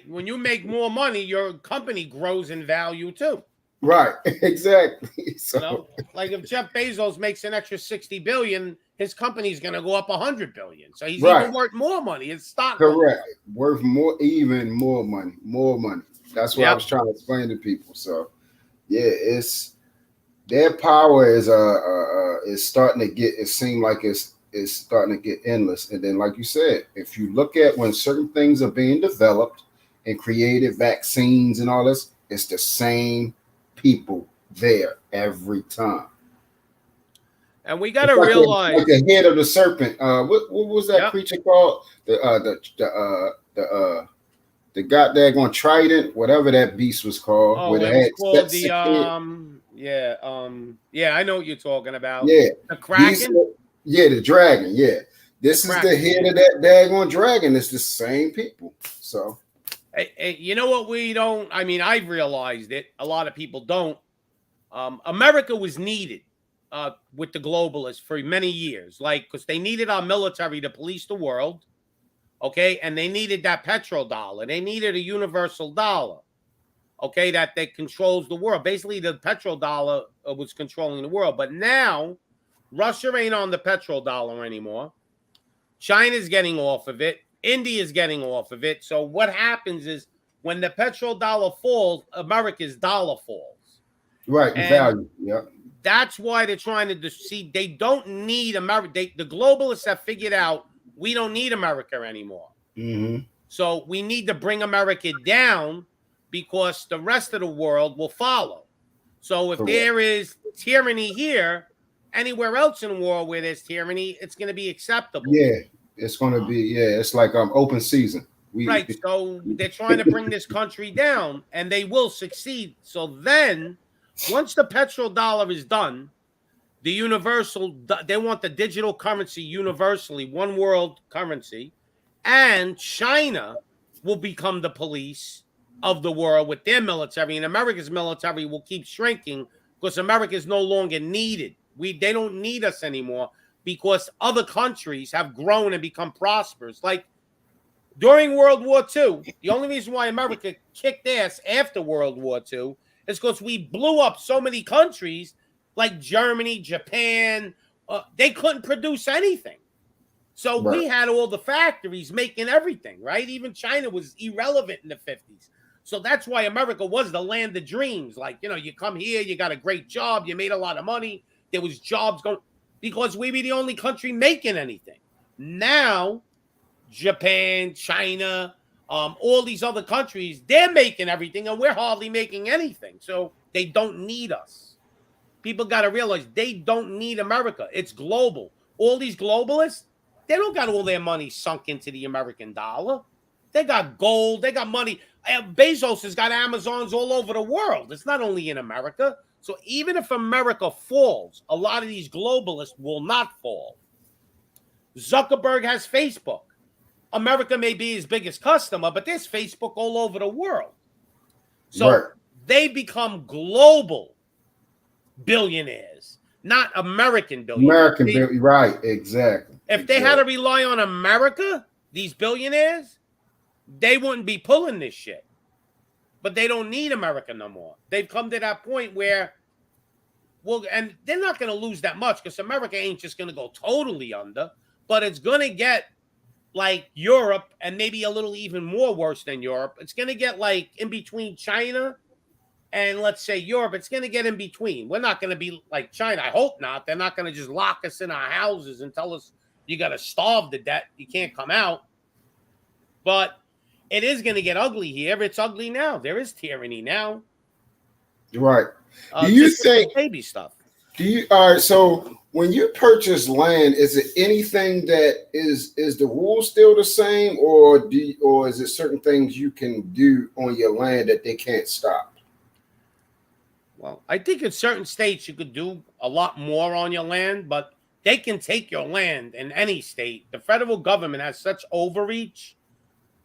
when you make more money, your company grows in value too. Right, exactly. So, you know, like if Jeff Bezos makes an extra 60 billion, his company's going to go up 100 billion. So he's even worth more money. It's stock. Correct. Worth even more money. That's what I was trying to explain to people. So, yeah, it's their power is starting to get. It seems like it's starting to get endless. And then, like you said, if you look at when certain things are being developed and created, vaccines and all this, it's the same people there every time. And we got to realize, like the head of the serpent. What was that creature called? The goddamn trident, whatever that beast was called. Oh, it was called the I know what you're talking about. Yeah, the Kraken. The dragon. Yeah, this is the head of that daggone dragon. It's the same people. So. Hey, you know what we don't? I mean, I've realized it. A lot of people don't. America was needed with the globalists for many years, because they needed our military to police the world, okay? And they needed that petrodollar. They needed a universal dollar, okay, that controls the world. Basically, the petrodollar was controlling the world. But now, Russia ain't on the petrodollar anymore. China's getting off of it. India is getting off of it. So what happens is when the petrodollar falls, America's dollar falls. Right, value. Yeah. That's why they're trying to see. They don't need America. The globalists have figured out we don't need America anymore. Mm-hmm. So we need to bring America down because the rest of the world will follow. So if there is tyranny here, anywhere else in the world where there's tyranny, it's going to be acceptable. Yeah. It's going to be, it's like open season. Right. So they're trying to bring this country down, and they will succeed. So then, once the petrodollar is done, they want the digital currency universally, one world currency, and China will become the police of the world with their military, and America's military will keep shrinking because America is no longer needed. They don't need us anymore. Because other countries have grown and become prosperous. Like during World War II, the only reason why America kicked ass after World War II is because we blew up so many countries like Germany, Japan. They couldn't produce anything. So we had all the factories making everything, right? Even China was irrelevant in the 50s. So that's why America was the land of dreams. Like, you come here, you got a great job, you made a lot of money. There was jobs going. Because we be the only country making anything. Now, Japan, China, all these other countries, they're making everything, and we're hardly making anything. So they don't need us. People got to realize they don't need America. It's global. All these globalists, they don't got all their money sunk into the American dollar. They got gold. They got money. Bezos has got Amazons all over the world. It's not only in America. So even if America falls, a lot of these globalists will not fall. Zuckerberg has Facebook. America may be his biggest customer, but there's Facebook all over the world. So they become global billionaires, not American billionaires. Right, exactly. If they had to rely on America, these billionaires, they wouldn't be pulling this shit. But they don't need America no more. They've come to that point where, and they're not going to lose that much because America ain't just going to go totally under, but it's going to get like Europe and maybe a little even more worse than Europe. It's going to get like in between China and let's say Europe. It's going to get in between. We're not going to be like China. I hope not. They're not going to just lock us in our houses and tell us you got to starve to death. You can't come out. But it is going to get ugly here. It's ugly now. There is tyranny now. Right. Do you think baby stuff? Do you all right? So when you purchase land, is it anything that is the rule still the same, or or is it certain things you can do on your land that they can't stop? Well, I think in certain states you could do a lot more on your land, but they can take your land in any state. The federal government has such overreach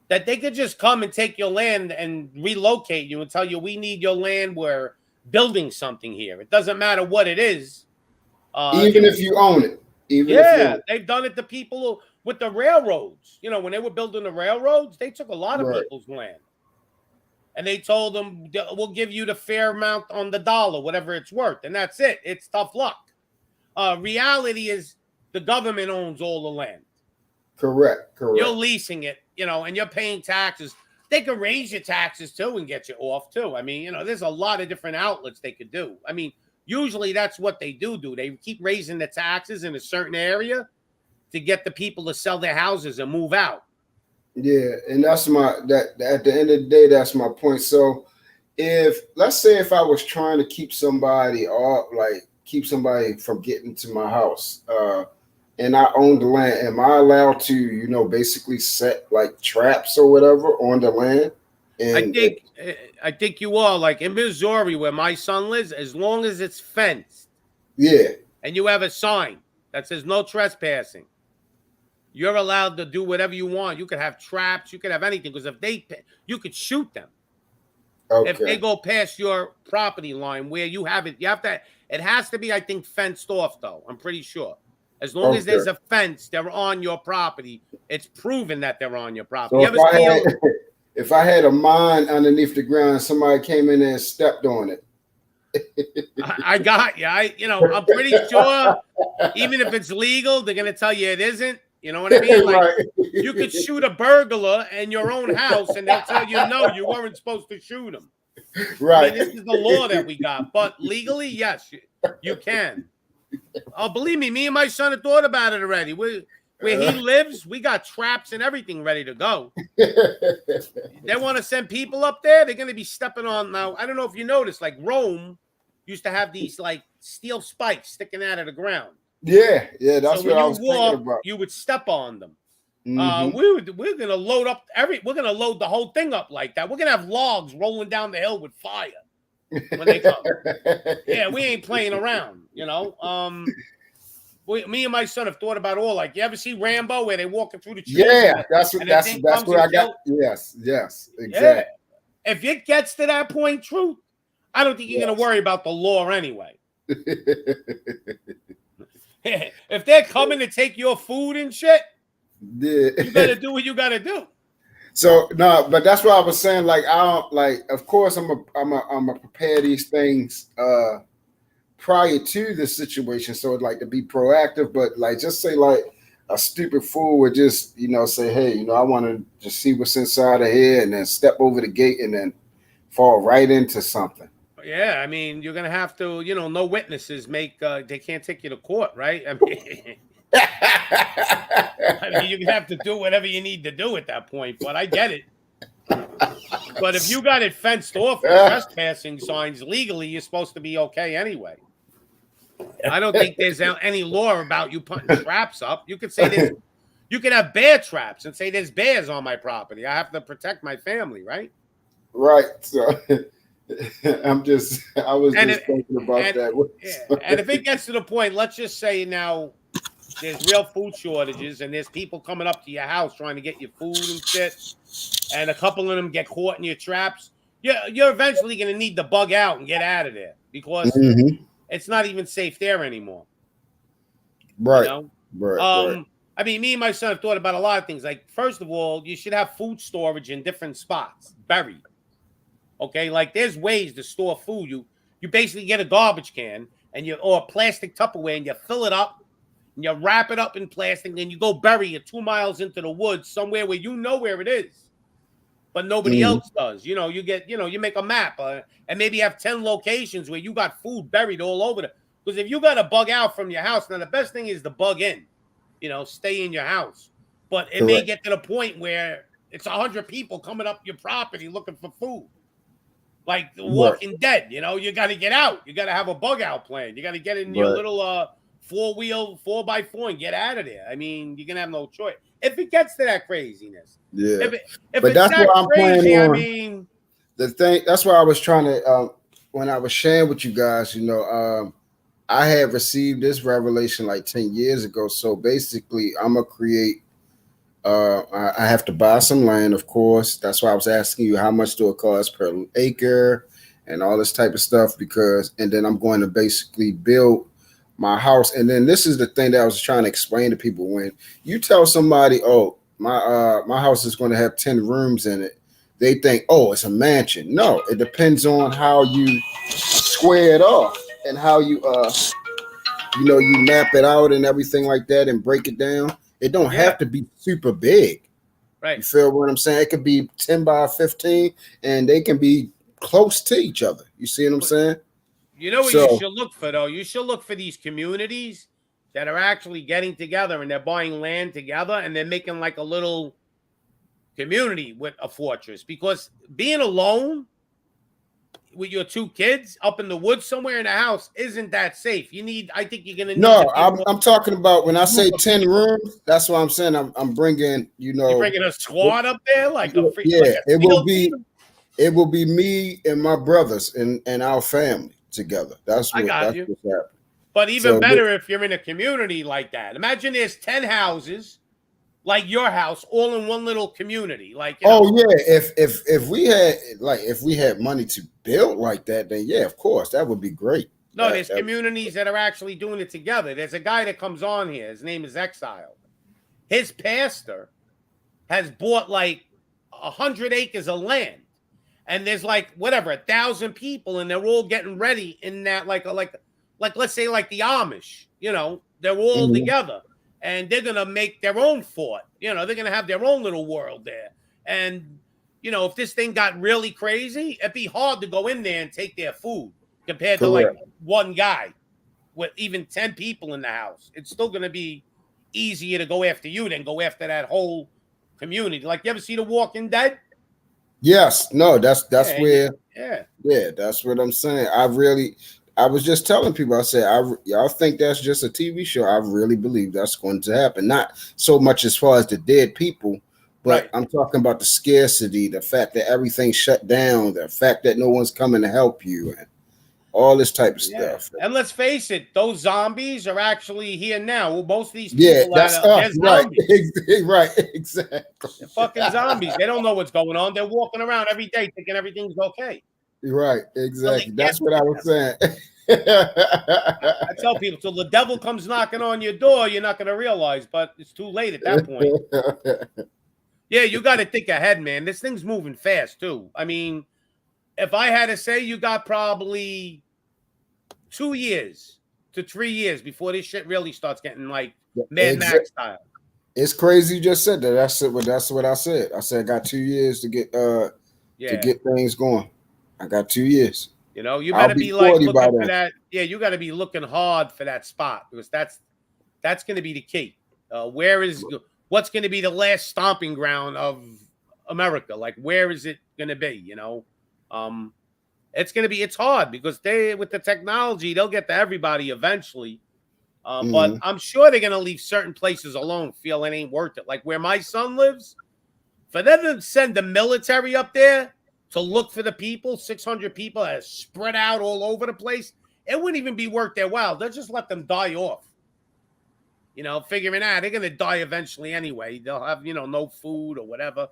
that they could just come and take your land and relocate you and tell you we need your land. We're building something here. It doesn't matter what it is. Even if you own it, even if you own Yeah, they've done it to people with the railroads. You know, when they were building the railroads, they took a lot it. of Right. people's land. And they told them, we'll give you the fair amount on the dollar, whatever it's worth. And that's it. It's tough luck. Reality is the government owns all the land. Correct. You're leasing it, you know, and you're paying taxes. They could raise your taxes too and get you off too. I mean, you know, there's a lot of different outlets they could do. I mean, usually that's what they do. They keep raising the taxes in a certain area to get the people to sell their houses and move out. Yeah, and that's that at the end of the day, that's my point. So if let's say if I was trying to keep somebody from getting to my house, and I own the land, am I allowed to, basically set like traps or whatever on the land? And I think you are. Like in Missouri, where my son lives, as long as it's fenced, yeah, and you have a sign that says no trespassing, you're allowed to do whatever you want. You could have traps, you could have anything, because you could shoot them. okay. If they go past your property line where you have it. It has to be, I think, fenced off though. I'm pretty sure. As long as there's a fence, they're on your property. It's proven that they're on your property. So if I had a mine underneath the ground, somebody came in there and stepped on it. I got you. I'm pretty sure even if it's legal, they're going to tell you it isn't. You know what I mean? Like, right. You could shoot a burglar in your own house and they'll tell you, no, you weren't supposed to shoot him. Right. I mean, this is the law that we got. But legally, yes, you can. Oh, believe me and my son have thought about it already. Where he lives, we got traps and everything ready to go. They want to send people up there. They're going to be stepping on now. I don't know if you noticed, like Rome used to have these like steel spikes sticking out of the ground. Yeah, that's what I was thinking about. You would step on them. Mm-hmm. We're gonna load up we're gonna load the whole thing up like that. We're gonna have logs rolling down the hill with fire when they come. Yeah, we ain't playing around, you know. Me and my son have thought about all. Like, you ever see Rambo where they're walking through the trees? Yeah, that's what I got. Yes, exactly. Yeah. If it gets to that point, truth, I don't think you're gonna worry about the law anyway. If they're coming to take your food and shit, you gotta do what you gotta do. So no, but that's what I was saying. Like, I don't like. Of course, I'm a prepare these things prior to the situation. So like to be proactive, but like just say like a stupid fool would just say, hey, I want to just see what's inside of here, and then step over the gate and then fall right into something. Yeah, I mean, you're gonna have to, no witnesses they can't take you to court, right? I mean, you're gonna have to do whatever you need to do at that point. But I get it. But if you got it fenced off with trespassing signs legally, you're supposed to be okay anyway. I don't think there's any law about you putting traps up. You could say you could have bear traps and say there's bears on my property. I have to protect my family, right? Right. So. I was just thinking about that. Yeah. And if it gets to the point, let's just say now there's real food shortages and there's people coming up to your house trying to get your food and shit, and a couple of them get caught in your traps, you're eventually going to need to bug out and get out of there because it's not even safe there anymore. Right. Right. I mean, me and my son have thought about a lot of things. Like, first of all, you should have food storage in different spots, buried. Okay, like there's ways to store food. You basically get a garbage can or a plastic Tupperware and you fill it up and you wrap it up in plastic and you go bury it 2 miles into the woods somewhere where you know where it is, but nobody else does. You make a map and maybe have 10 locations where you got food buried all over there. Because if you got to bug out from your house, now the best thing is to bug in, stay in your house. But it may get to the point where it's 100 people coming up your property looking for food. Like The Right. Walking Dead, you know, you got to get out. You got to have a bug out plan. You got to get in your Right. little 4x4 and get out of there. I mean, you're gonna have no choice if it gets to that craziness. Yeah. If But it's that's that what I'm planning crazy, I on. mean, The thing, that's why I was trying to, when I was sharing with you guys, you know, I had received this revelation like 10 years ago. So basically, I'm going to create, I have to buy some land, of course. That's why I was asking you how much do it cost per acre and all this type of stuff, because, and then I'm going to basically build my house. And then this is the thing that I was trying to explain to people. When you tell somebody, oh, my house is going to have 10 rooms in it, they think, oh, it's a mansion. No, it depends on how you square it off and how you you map it out and everything like that and break it down. It don't have to be super big. right. You feel what I'm saying? It could be 10 by 15 and they can be close to each other. You see what I'm saying? You know what you should look for, though? You should look for these communities that are actually getting together and they're buying land together and they're making like a little community with a fortress. Because being alone with your two kids up in the woods somewhere in a house isn't that safe. I think you're gonna need. No, I'm talking about when I say 10 rooms. That's what I'm saying. I'm bringing, you're bringing a squad up there, like a it will be me and my brothers and our family together. That's what's happening. But even better if you're in a community like that. Imagine there's 10 houses like your house, all in one little community. Like, if we had money to build like that, then yeah, of course, that would be great. No, there's communities that are actually doing it together. There's a guy that comes on here. His name is Exile. His pastor has bought like 100 acres of land, and there's like 1,000 people, and they're all getting ready in that like let's say like the Amish. They're all together. And they're going to make their own fort. They're going to have their own little world there. And, if this thing got really crazy, it'd be hard to go in there and take their food compared to like one guy with even 10 people in the house. It's still going to be easier to go after you than go after that whole community. Like, you ever see The Walking Dead? Yes. No, that's where. Yeah, that's what I'm saying. I was just telling people, I said, y'all think that's just a TV show. I really believe that's going to happen. Not so much as far as the dead people, but I'm talking about the scarcity, the fact that everything's shut down, the fact that no one's coming to help you, and all this type of stuff. And let's face it, those zombies are actually here now. Well, most of these they're people zombies. Right, exactly. They're fucking zombies. They don't know what's going on. They're walking around every day thinking everything's okay. Right, exactly. That's what I was saying. I tell people, till the devil comes knocking on your door, you're not going to realize, but it's too late at that point. Yeah, you got to think ahead, man. This thing's moving fast, too. I mean, if I had to say, you got probably 2 years to 3 years before this shit really starts getting like Mad Max style. It's crazy you just said that. That's what I said. I said I got 2 years to get things going. I got 2 years. You better be like looking for that. Yeah, you got to be looking hard for that spot because that's going to be the key. What's going to be the last stomping ground of America? Like, where is it going to be? It's hard because with the technology, they'll get to everybody eventually. But I'm sure they're going to leave certain places alone, feel it ain't worth it. Like where my son lives, for them to send the military up there to look for the people, 600 people that are spread out all over the place, it wouldn't even be worth their while. They'll just let them die off. Figuring out they're going to die eventually anyway. They'll have, no food or whatever.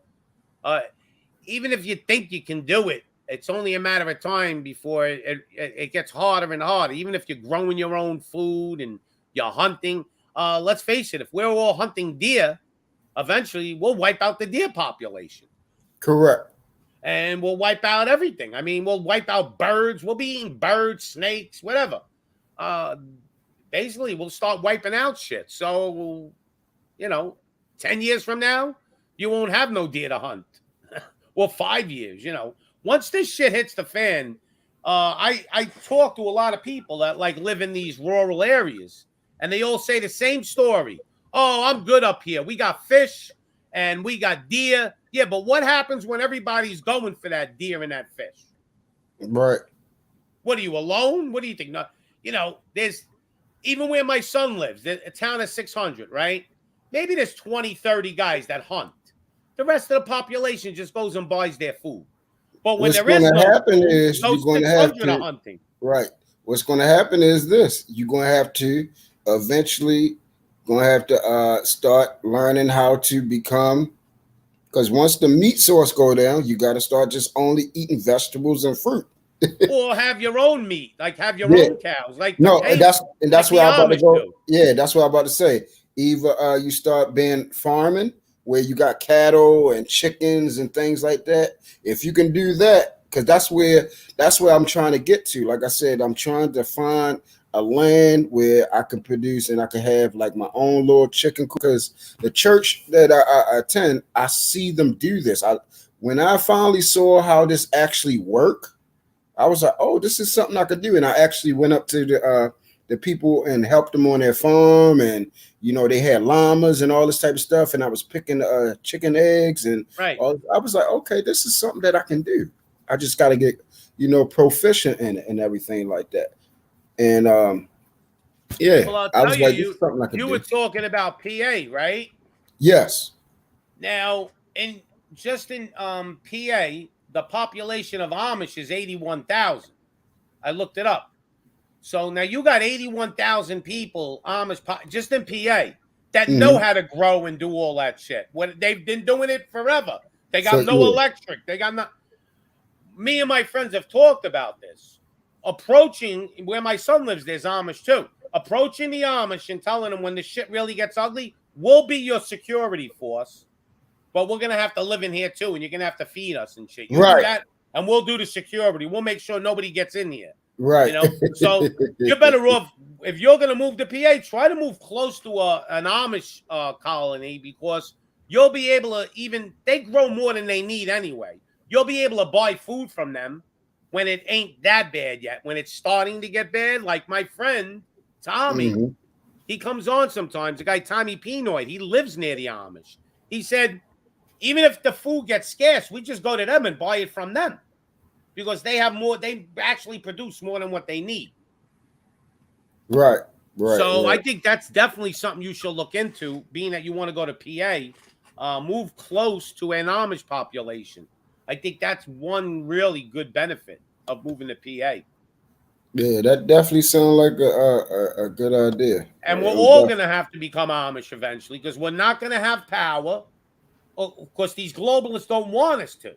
Even if you think you can do it, it's only a matter of time before it gets harder and harder. Even if you're growing your own food and you're hunting, let's face it, if we're all hunting deer, eventually we'll wipe out the deer population. Correct. And we'll wipe out everything. I mean, we'll wipe out birds. We'll be eating birds, snakes, whatever. Basically, we'll start wiping out shit. So, 10 years from now, you won't have no deer to hunt. Or 5 years, Once this shit hits the fan, I talk to a lot of people that live in these rural areas, and they all say the same story. Oh, I'm good up here. We got fish and we got deer. Yeah, but what happens when everybody's going for that deer and that fish? Right. What are you, alone? What do you think? No, there's even where my son lives, a town of 600, right? Maybe there's 20, 30 guys that hunt. The rest of the population just goes and buys their food. But when What's there going is to no happen food, is you're those going to have 600 are to, hunting. right. What's going to happen is this. You're going to have to eventually start learning how to become, because once the meat source go down, you got to start just only eating vegetables and fruit. Or have your own meat, like have your Yeah. own cows, like No, the that's like where the I'm about to Amish go. do. Yeah, that's what I'm about to say. Either you start being farming where you got cattle and chickens and things like that. If you can do that, because that's where I'm trying to get to. Like I said, I'm trying to find a land where I can produce and I can have like my own little chicken. Because the church that I attend, I see them do this. When I finally saw how this actually work, I was like, oh, this is something I could do. And I actually went up to the people and helped them on their farm. And, they had llamas and all this type of stuff. And I was picking chicken eggs and Right. all. I was like, okay, this is something that I can do. I just got to get, proficient in it and everything like that. And, yeah, Well, I'll I tell was you, like, this is something I can you do. were talking about PA, right? Yes. Now, in PA, the population of Amish is 81,000. I looked it up. So now you got 81,000 people, Amish, just in PA, that know how to grow and do all that shit. They've been doing it forever. They got electric. They got no. Me and my friends have talked about this. Approaching where my son lives, there's Amish too. Approaching the Amish and telling them when the shit really gets ugly, we'll be your security force, but we're gonna have to live in here too, and you're gonna have to feed us and shit. You do that, and we'll do the security. We'll make sure nobody gets in here. Right. So you're better off if you're gonna move to PA. Try to move close to an Amish colony, because you'll be able to they grow more than they need anyway. You'll be able to buy food from them when it ain't that bad yet. When it's starting to get bad, like my friend Tommy, he comes on sometimes. The guy Tommy Pinoy, he lives near the Amish. He said, even if the food gets scarce, we just go to them and buy it from them, because they have more. They actually produce more than what they need. Right. So I think that's definitely something you should look into, being that you want to go to PA, move close to an Amish population. I think that's one really good benefit of moving to PA. Yeah, that definitely sounds like a good idea. And we're all going to have to become Amish eventually, because we're not going to have power. Of course, these globalists don't want us to.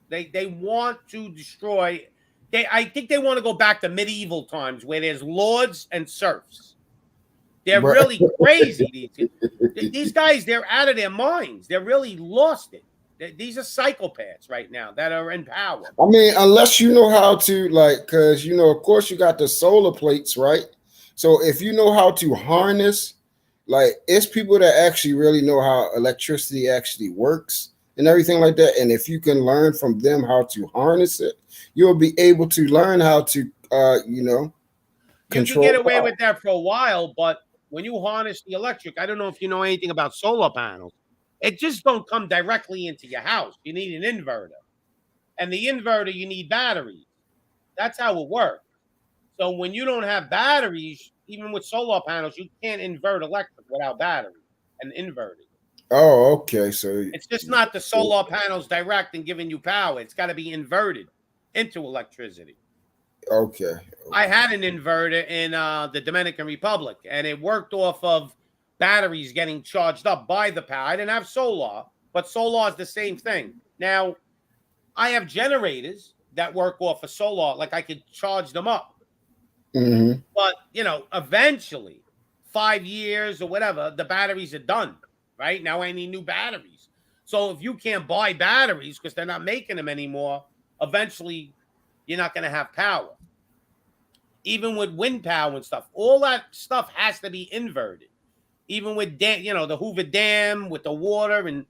They want to destroy. I think they want to go back to medieval times where there's lords and serfs. They're really crazy. These guys, they're out of their minds. They're really lost it. These are psychopaths right now that are in power. I mean, unless you know how to, because, of course you got the solar plates, right? So if you know how to harness, it's people that actually really know how electricity actually works and everything like that. And if you can learn from them how to harness it, you'll be able to learn how to, control. You can get away with that for a while, but when you harness the electric, I don't know if you know anything about solar panels. It just don't come directly into your house. You need an inverter. And the inverter, you need batteries. That's how it works. So when you don't have batteries, even with solar panels, you can't invert electric without batteries and inverters. Oh, okay. So it's just not the solar panels direct and giving you power. It's got to be inverted into electricity. Okay. I had an inverter in the Dominican Republic, and it worked off of batteries getting charged up by the power. I didn't have solar, but solar is the same thing. Now, I have generators that work off of solar, like I could charge them up. But, eventually, 5 years or whatever, the batteries are done, right? Now I need new batteries. So if you can't buy batteries because they're not making them anymore, eventually you're not going to have power. Even with wind power and stuff, all that stuff has to be inverted. Even with the Hoover Dam with the water, and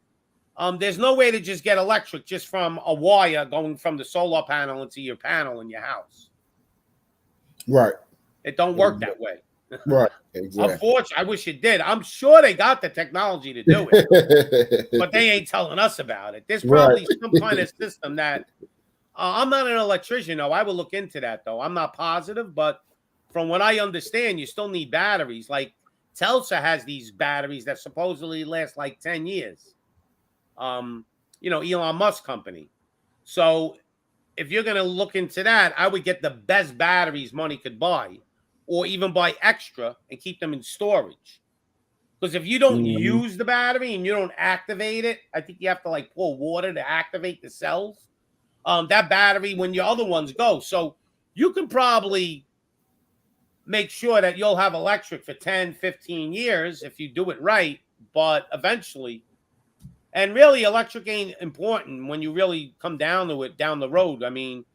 there's no way to just get electric just from a wire going from the solar panel into your panel in your house. Right. It don't work that way. Right. Exactly. Unfortunately, I wish it did. I'm sure they got the technology to do it, but they ain't telling us about it. There's probably some kind of system that I'm not an electrician, though. I will look into that, though. I'm not positive, but from what I understand, you still need batteries. Like Telsa has these batteries that supposedly last like 10 years. Elon Musk company. So if you're going to look into that, I would get the best batteries money could buy, or even buy extra and keep them in storage. Because if you don't use the battery and you don't activate it, I think you have to like pour water to activate the cells. That battery when your other ones go. So you can probably make sure that you'll have electric for 10, 15 years if you do it right. But eventually, and really electric ain't important when you really come down to it down the road. I mean,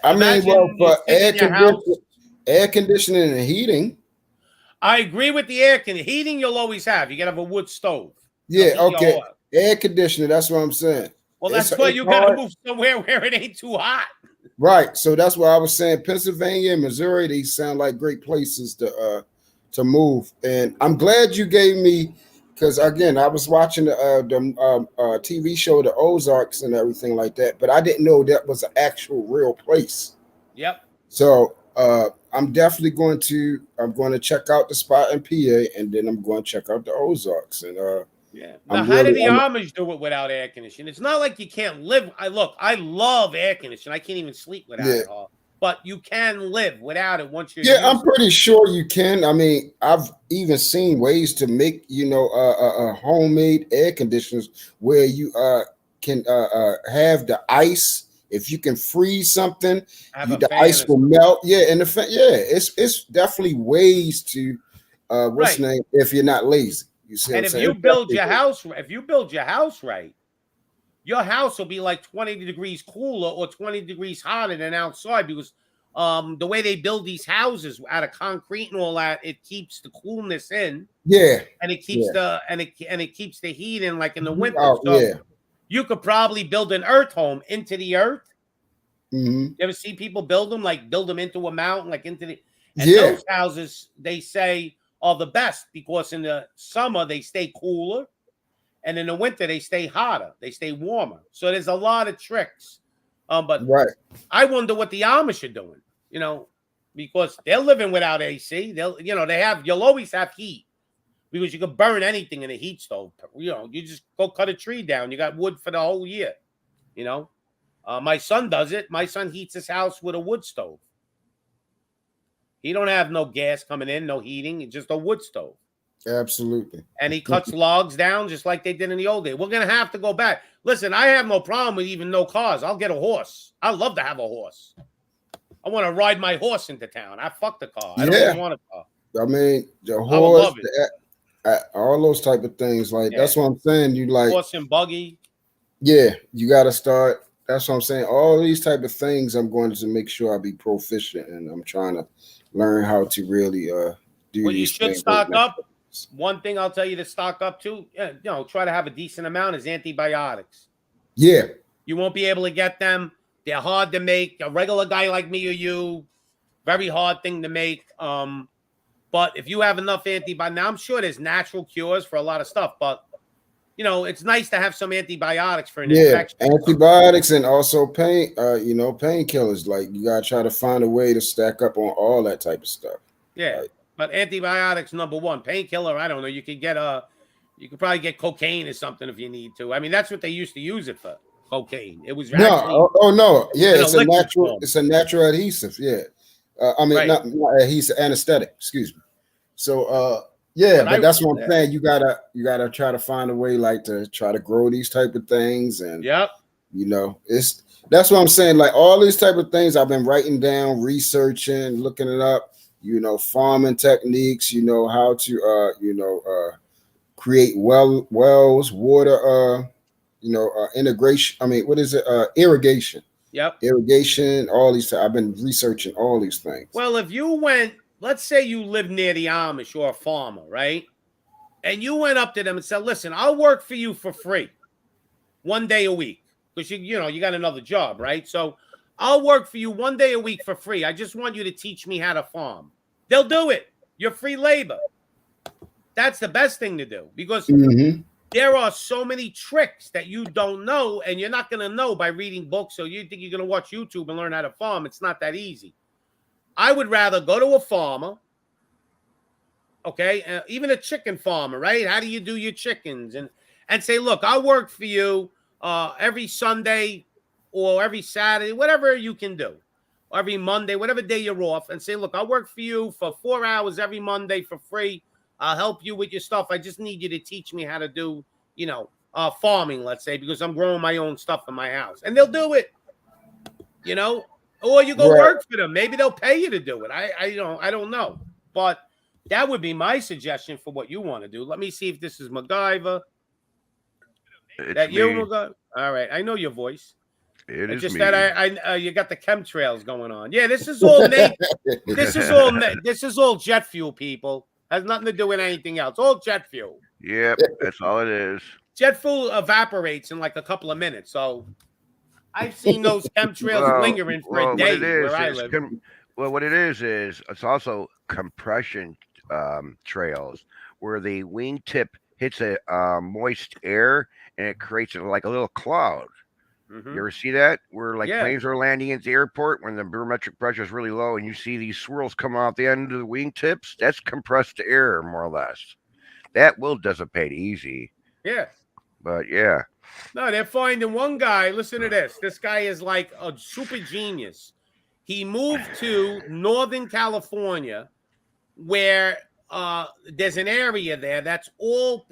well, for air conditioning and heating. I agree with the air conditioning. Heating you'll always have. You gotta have a wood stove. Yeah, okay. Air conditioner, that's what I'm saying. Well, that's why you gotta move somewhere where it ain't too hot. Right. So that's why I was saying Pennsylvania and Missouri, these sound like great places to move. And I'm glad you gave me, because again, I was watching the TV show, the Ozarks and everything like that, but I didn't know that was an actual real place. Yep. So I'm definitely going to check out the spot in PA, and then I'm going to check out the Ozarks. And yeah. Now, how do the Amish do it without air conditioning? It's not like you can't live. I love air conditioning. I can't even sleep without it all. But you can live without it once you're. Yeah, I'm pretty sure you can. I mean, I've even seen ways to make homemade air conditioners where you can have the ice. If you can freeze something, the ice will melt. Yeah, and it's definitely ways to what's the name if you're not lazy. You see, and if you build your house right, your house will be like 20 degrees cooler or 20 degrees hotter than outside because the way they build these houses out of concrete and all that, it keeps the coolness in. Yeah, and it keeps it keeps the heat in like in the winter. You could probably build an earth home into the earth. Mm-hmm. You ever see people build them into a mountain, like into the those houses they say are the best because in the summer they stay cooler and in the winter they stay hotter, they stay warmer. So there's a lot of tricks. But I wonder what the Amish are doing, because they're living without AC. You'll always have heat. Because you can burn anything in a heat stove. You just go cut a tree down. You got wood for the whole year. My son does it. My son heats his house with a wood stove. He don't have no gas coming in, no heating. It's just a wood stove. Absolutely. And he cuts logs down just like they did in the old days. We're going to have to go back. Listen, I have no problem with even no cars. I'll get a horse. I love to have a horse. I want to ride my horse into town. I fuck the car. I don't even want a car. I mean, the horse, all those type of things, that's what I'm saying. You like horse and buggy. Yeah, you got to start. That's what I'm saying. All these type of things, I'm going to make sure I be proficient, and I'm trying to learn how to really do. Well, you should stock up. One thing I'll tell you to stock up too. Try to have a decent amount is antibiotics. Yeah, you won't be able to get them. They're hard to make. A regular guy like me or you, very hard thing to make. But if you have enough antibiotics, now I'm sure there's natural cures for a lot of stuff, but it's nice to have some antibiotics for an infection. Antibiotics and also painkillers. Like you gotta try to find a way to stack up on all that type of stuff. Yeah, but antibiotics number one. Painkiller, I don't know. You could probably get cocaine or something if you need to. I mean, that's what they used to use it for. Cocaine. It was no. It's a natural. Form. It's a natural adhesive. Yeah. Not adhesive, anesthetic. Excuse me. So, but that's what I'm saying. You gotta try to find a way, to try to grow these type of things, and that's what I'm saying. Like all these type of things, I've been writing down, researching, looking it up. Farming techniques. How to create wells, water. Integration. I mean, what is it? Irrigation. Yep. Irrigation. All these. I've been researching all these things. Well, if you went. Let's say you live near the Amish or a farmer, right? And you went up to them and said, listen, I'll work for you for free 1 day a week because you got another job, right? So I'll work for you 1 day a week for free. I just want you to teach me how to farm. They'll do it. You're free labor. That's the best thing to do because there are so many tricks that you don't know, and you're not going to know by reading books. So you think you're going to watch YouTube and learn how to farm. It's not that easy. I would rather go to a farmer, okay, even a chicken farmer, right? How do you do your chickens? And say, look, I'll work for you every Sunday or every Saturday, whatever you can do. Or every Monday, whatever day you're off, and say, look, I'll work for you for 4 hours every Monday for free. I'll help you with your stuff. I just need you to teach me how to do, farming, let's say, because I'm growing my own stuff in my house. And they'll do it, or you go work for them. Maybe they'll pay you to do it. I don't know. But that would be my suggestion for what you want to do. Let me see if this is MacGyver. It's you, me. MacGyver? All right. I know your voice. It is just me. that you got the chemtrails going on. Yeah, this is all this is all jet fuel, people. Has nothing to do with anything else. All jet fuel. Yep, that's all it is. Jet fuel evaporates in like a couple of minutes. So I've seen those chemtrails lingering for a day where I live. What it is it's also compression trails where the wingtip hits a moist air and it creates like a little cloud. Mm-hmm. You ever see that? Where planes are landing at the airport when the barometric pressure is really low and you see these swirls come out the end of the wingtips? That's compressed air, more or less. That will dissipate easy. Yeah. But yeah. No, they're finding one guy. Listen to this. This guy is like a super genius. He moved to Northern California where there's an area there that's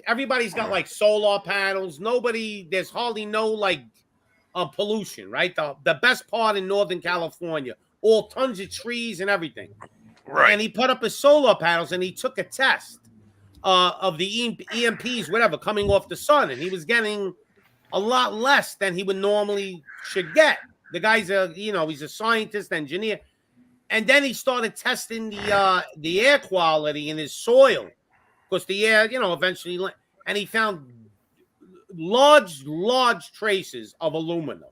everybody's got like solar panels. There's hardly no pollution, right? The best part in Northern California, all tons of trees and everything. Right. And he put up his solar panels and he took a test of the EMPs, whatever, coming off the sun. And he was getting a lot less than he would normally should get. The guy's he's a scientist, engineer. And then he started testing the air quality in his soil because the air, eventually, and he found large traces of aluminum.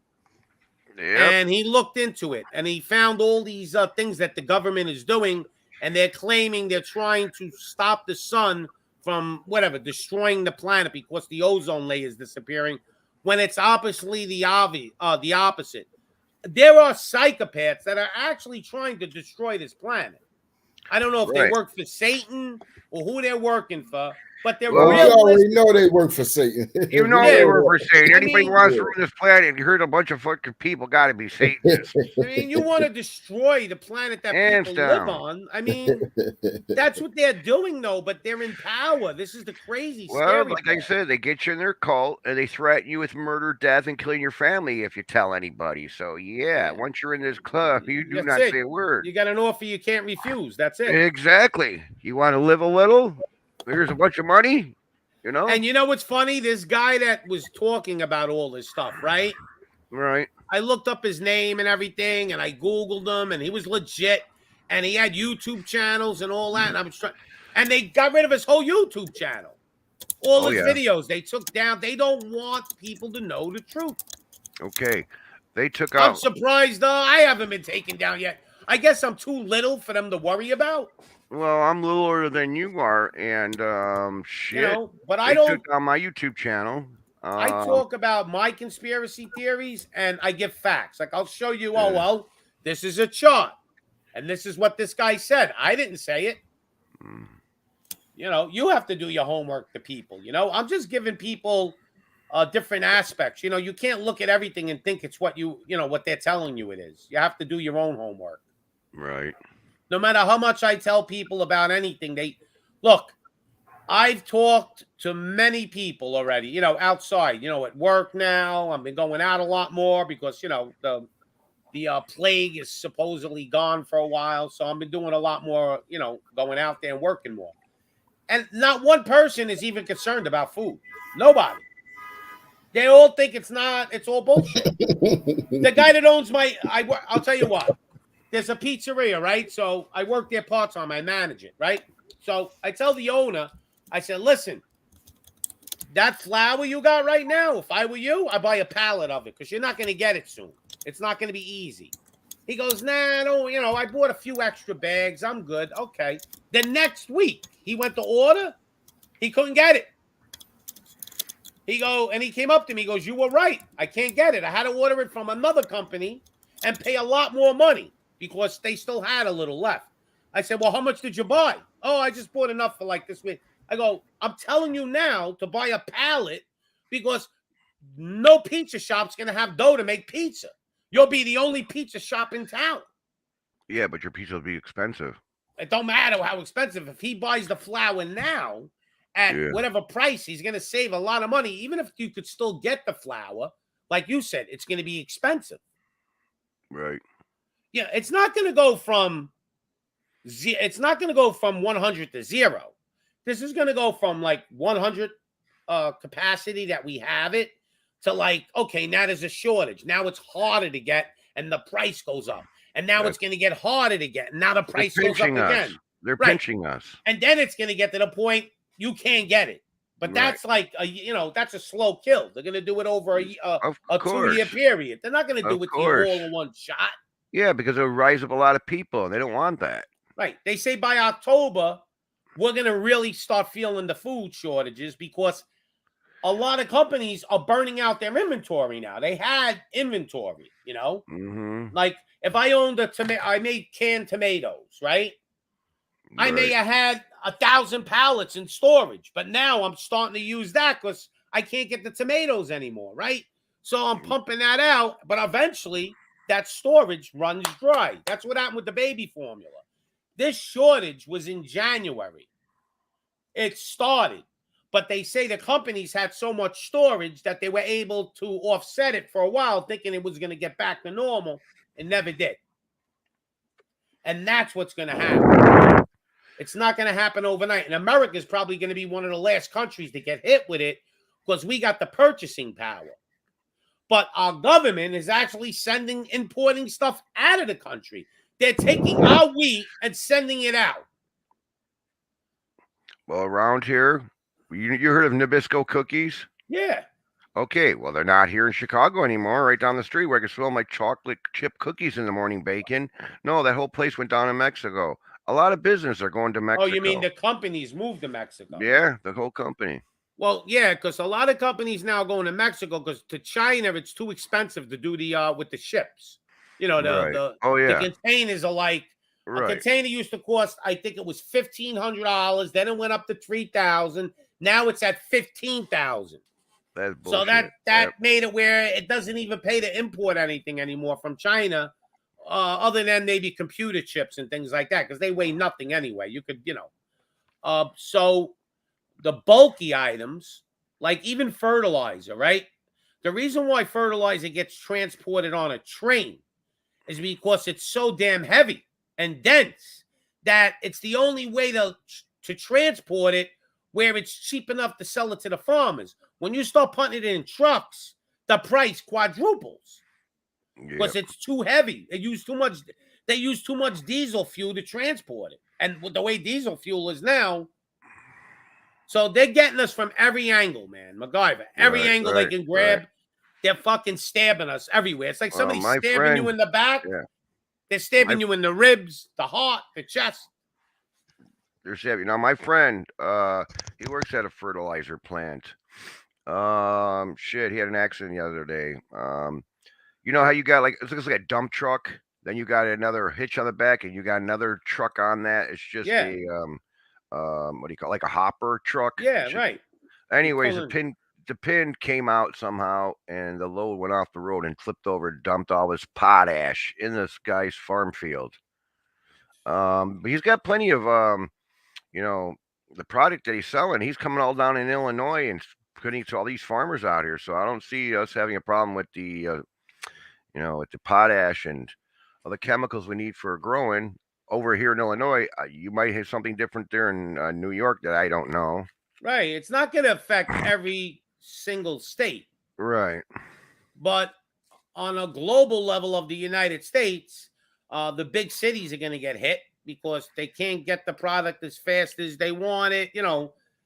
Yep. And he looked into it and he found all these things that the government is doing, and they're claiming they're trying to stop the sun from destroying the planet because the ozone layer is disappearing, when it's obviously the opposite. There are psychopaths that are actually trying to destroy this planet. I don't know if they work for Satan or who they're working for, but they're we already know they work for Satan. You know they work for Satan. Anybody who wants to ruin this planet, you heard a bunch of fucking people got to be Satanists. I mean, you want to destroy the planet that people live on. I mean, that's what they're doing, though, but they're in power. This is the crazy Well, like I said, they get you in their cult, and they threaten you with murder, death, and killing your family if you tell anybody. So, once you're in this club, you do not say a word. You got an offer you can't refuse. That's it. Exactly. You want to live a little? Here's a bunch of money, And you know what's funny? This guy that was talking about all this stuff, right? Right. I looked up his name and everything, and I Googled him, and he was legit, and he had YouTube channels and all that, and I was trying, and they got rid of his whole YouTube channel. All his videos they took down. They don't want people to know the truth. Okay. They took out. I'm surprised, I haven't been taken down yet. I guess I'm too little for them to worry about. Well, I'm littler than you are, and shit. But I don't. Took on my YouTube channel. I talk about my conspiracy theories, and I give facts. Like I'll show you. Oh well, this is a chart, and this is what this guy said. I didn't say it. You have to do your homework to people. I'm just giving people different aspects. You can't look at everything and think it's what what they're telling you it is. You have to do your own homework. Right. No matter how much I tell people about anything, I've talked to many people already, outside, at work now. I've been going out a lot more because, the plague is supposedly gone for a while. So I've been doing a lot more, going out there and working more. And not one person is even concerned about food. Nobody. They all think it's all bullshit. The guy that owns I'll tell you what. There's a pizzeria, right? So I work there part-time. I manage it, right? So I tell the owner, I said, listen, that flour you got right now, if I were you, I'd buy a pallet of it because you're not going to get it soon. It's not going to be easy. He goes, nah, no, I bought a few extra bags. I'm good. Okay. The next week, he went to order. He couldn't get it. He came up to me, he goes, you were right. I can't get it. I had to order it from another company and pay a lot more money because they still had a little left. I said, well, how much did you buy? Oh, I just bought enough for like this week. I go, I'm telling you now to buy a pallet because no pizza shop's going to have dough to make pizza. You'll be the only pizza shop in town. Yeah, but your pizza will be expensive. It don't matter how expensive. If he buys the flour now at whatever price, he's going to save a lot of money. Even if you could still get the flour, like you said, it's going to be expensive. Right. Yeah, it's not going to go from 100 to 0. This is going to go from like 100 capacity that we have it to like, okay, now there's a shortage. Now it's harder to get and the price goes up. And now it's going to get harder to get. And now the price goes up again. They're pinching us. And then it's going to get to the point you can't get it. But that's like, that's a slow kill. They're going to do it over a 2-year period. They're not going to do it to you all in one shot. Yeah, because it'll rise up a lot of people. And they don't want that. Right. They say by October, we're going to really start feeling the food shortages because a lot of companies are burning out their inventory now. They had inventory, Like if I owned I made canned tomatoes, right? I may have had 1,000 pallets in storage, but now I'm starting to use that because I can't get the tomatoes anymore, right? So I'm pumping that out, but eventually that storage runs dry. That's what happened with the baby formula. This shortage was in January. It started, but they say the companies had so much storage that they were able to offset it for a while, thinking it was going to get back to normal. It never did. And that's what's going to happen. It's not going to happen overnight. And America is probably going to be one of the last countries to get hit with it because we got the purchasing power. But our government is actually importing stuff out of the country. They're taking our wheat and sending it out. Well, around here, you heard of Nabisco cookies? Yeah. Okay, well, they're not here in Chicago anymore, right down the street where I can smell my chocolate chip cookies in the morning bacon. No, that whole place went down in Mexico. A lot of business are going to Mexico. Oh, you mean the companies moved to Mexico? Yeah, the whole company. Well, yeah, because a lot of companies now going to Mexico because to China, it's too expensive to do with the ships. The containers are like, a container used to cost, I think it was $1,500. Then it went up to $3,000. Now it's at $15,000. That's bullshit. So that made it where it doesn't even pay to import anything anymore from China, other than maybe computer chips and things like that, because they weigh nothing anyway. You could, so the bulky items, like even fertilizer, right? The reason why fertilizer gets transported on a train is because it's so damn heavy and dense that it's the only way to transport it where it's cheap enough to sell it to the farmers. When you start putting it in trucks, the price quadruples because it's too heavy. They use too much diesel fuel to transport it. And with the way diesel fuel is now, so they're getting us from every angle, man. MacGyver. Every angle they can grab, they're fucking stabbing us everywhere. It's like somebody stabbing you in the back. Yeah. They're stabbing you in the ribs, the heart, the chest. They're stabbing. Now, my friend, he works at a fertilizer plant. He had an accident the other day. You know how you got it looks like a dump truck, then you got another hitch on the back, and you got another truck on that. It's just a what do you call it? Like a hopper truck? Yeah, right. Anyways, the pin came out somehow, and the load went off the road and flipped over and dumped all this potash in this guy's farm field. But he's got plenty of the product that he's selling. He's coming all down in Illinois and putting it to all these farmers out here. So I don't see us having a problem with the with the potash and all the chemicals we need for growing over here in Illinois. You might have something different there in New York that I don't know. Right. It's not going to affect every single state. Right. But on a global level of the United States, the big cities are going to get hit because they can't get the product as fast as they want it.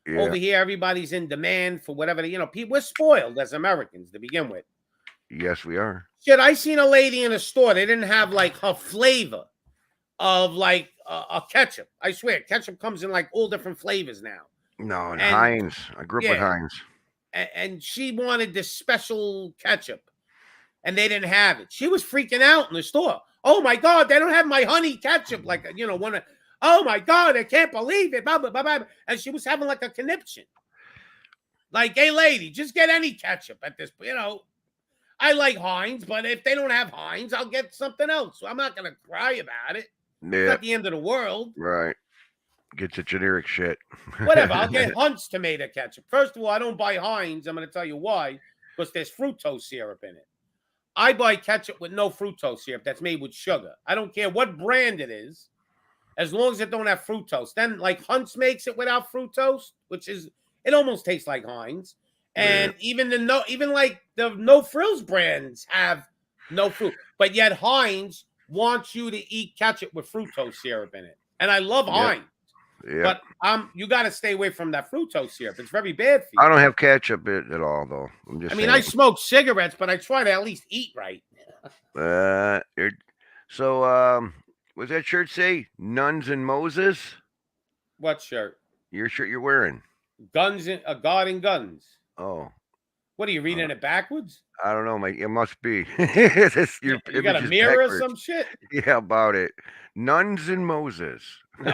Over here, everybody's in demand for whatever we're spoiled as Americans to begin with. Yes, we are. Shit, I seen a lady in a store. They didn't have like her flavor of like a ketchup. I swear, ketchup comes in like all different flavors now. No, and Heinz. I grew up with Heinz. and she wanted this special ketchup, and they didn't have it. She was freaking out in the store. Oh my God, they don't have my honey ketchup. Like, you know, oh my God, I can't believe it. Blah, blah, blah, blah. And she was having like a conniption. Like, hey, lady, just get any ketchup at this point. You know, I like Heinz, but if they don't have Heinz, I'll get something else. So I'm not going to cry about it. It's not the end of the world. Right. Get the generic shit. Whatever. I'll get Hunt's tomato ketchup. First of all, I don't buy Heinz. I'm going to tell you why. Because there's fructose syrup in it. I buy ketchup with no fructose syrup that's made with sugar. I don't care what brand it is, as long as it don't have fructose. Then, like, Hunt's makes it without fructose, which is, it almost tastes like Heinz. And even the no frills brands have no fruit, but yet Heinz wants you to eat ketchup with fructose syrup in it. And I love Heinz. But you got to stay away from that fructose syrup. It's very bad for you. I don't have ketchup at all, though. I mean, I smoke cigarettes, but I try to at least eat right. So, what's that shirt say? Nuns and Moses? What shirt? Your shirt you're wearing? God and Guns. Oh. What are you reading it backwards? I don't know, mate. It must be. You got a mirror or some shit? Yeah, about it. Nuns and Moses. No.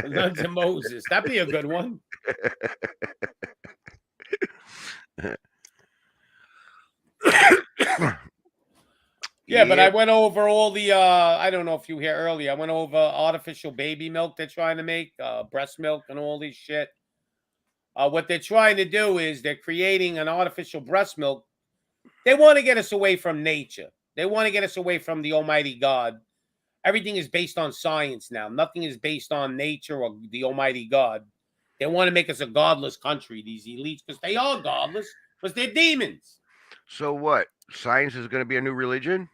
Nuns and Moses. That'd be a good one. Yeah, but I went over all the, I don't know if you hear earlier, I went over artificial baby milk they're trying to make, breast milk and all this shit. What they're trying to do is they're creating an artificial breast milk. They want to get us away from nature. They want to get us away from the Almighty God. Everything is based on science now. Nothing is based on nature or the Almighty God. They want to make us a godless country, these elites, because they are godless, because they're demons. So what? Science is going to be a new religion?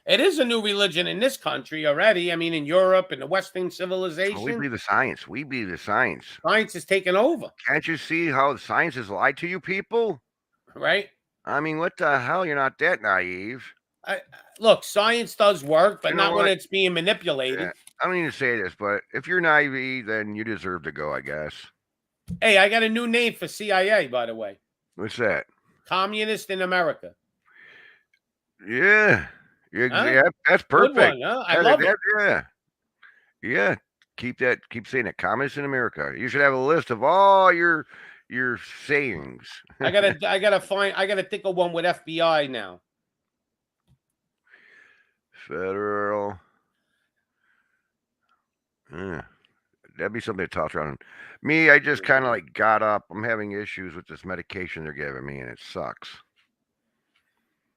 It is a new religion in this country already. I mean, in Europe, in the Western civilization. Oh, we believe the science. We believe the science. Science is taking over. Can't you see how the science has lied to you people? Right? I mean, what the hell? You're not that naive. Look, science does work, but not when it's being manipulated. Yeah, I don't need to say this, but if you're naive, then you deserve to go, I guess. Hey, I got a new name for CIA, by the way. What's that? Communist in America. Yeah. Yeah, that's perfect. Good one, huh? I love it. Yeah. Keep saying it. Communist in America. You should have a list of all your sayings. I gotta think of one with FBI now. Federal. Yeah. That'd be something to toss around. Me, I just kind of like got up. I'm having issues with this medication they're giving me, and it sucks.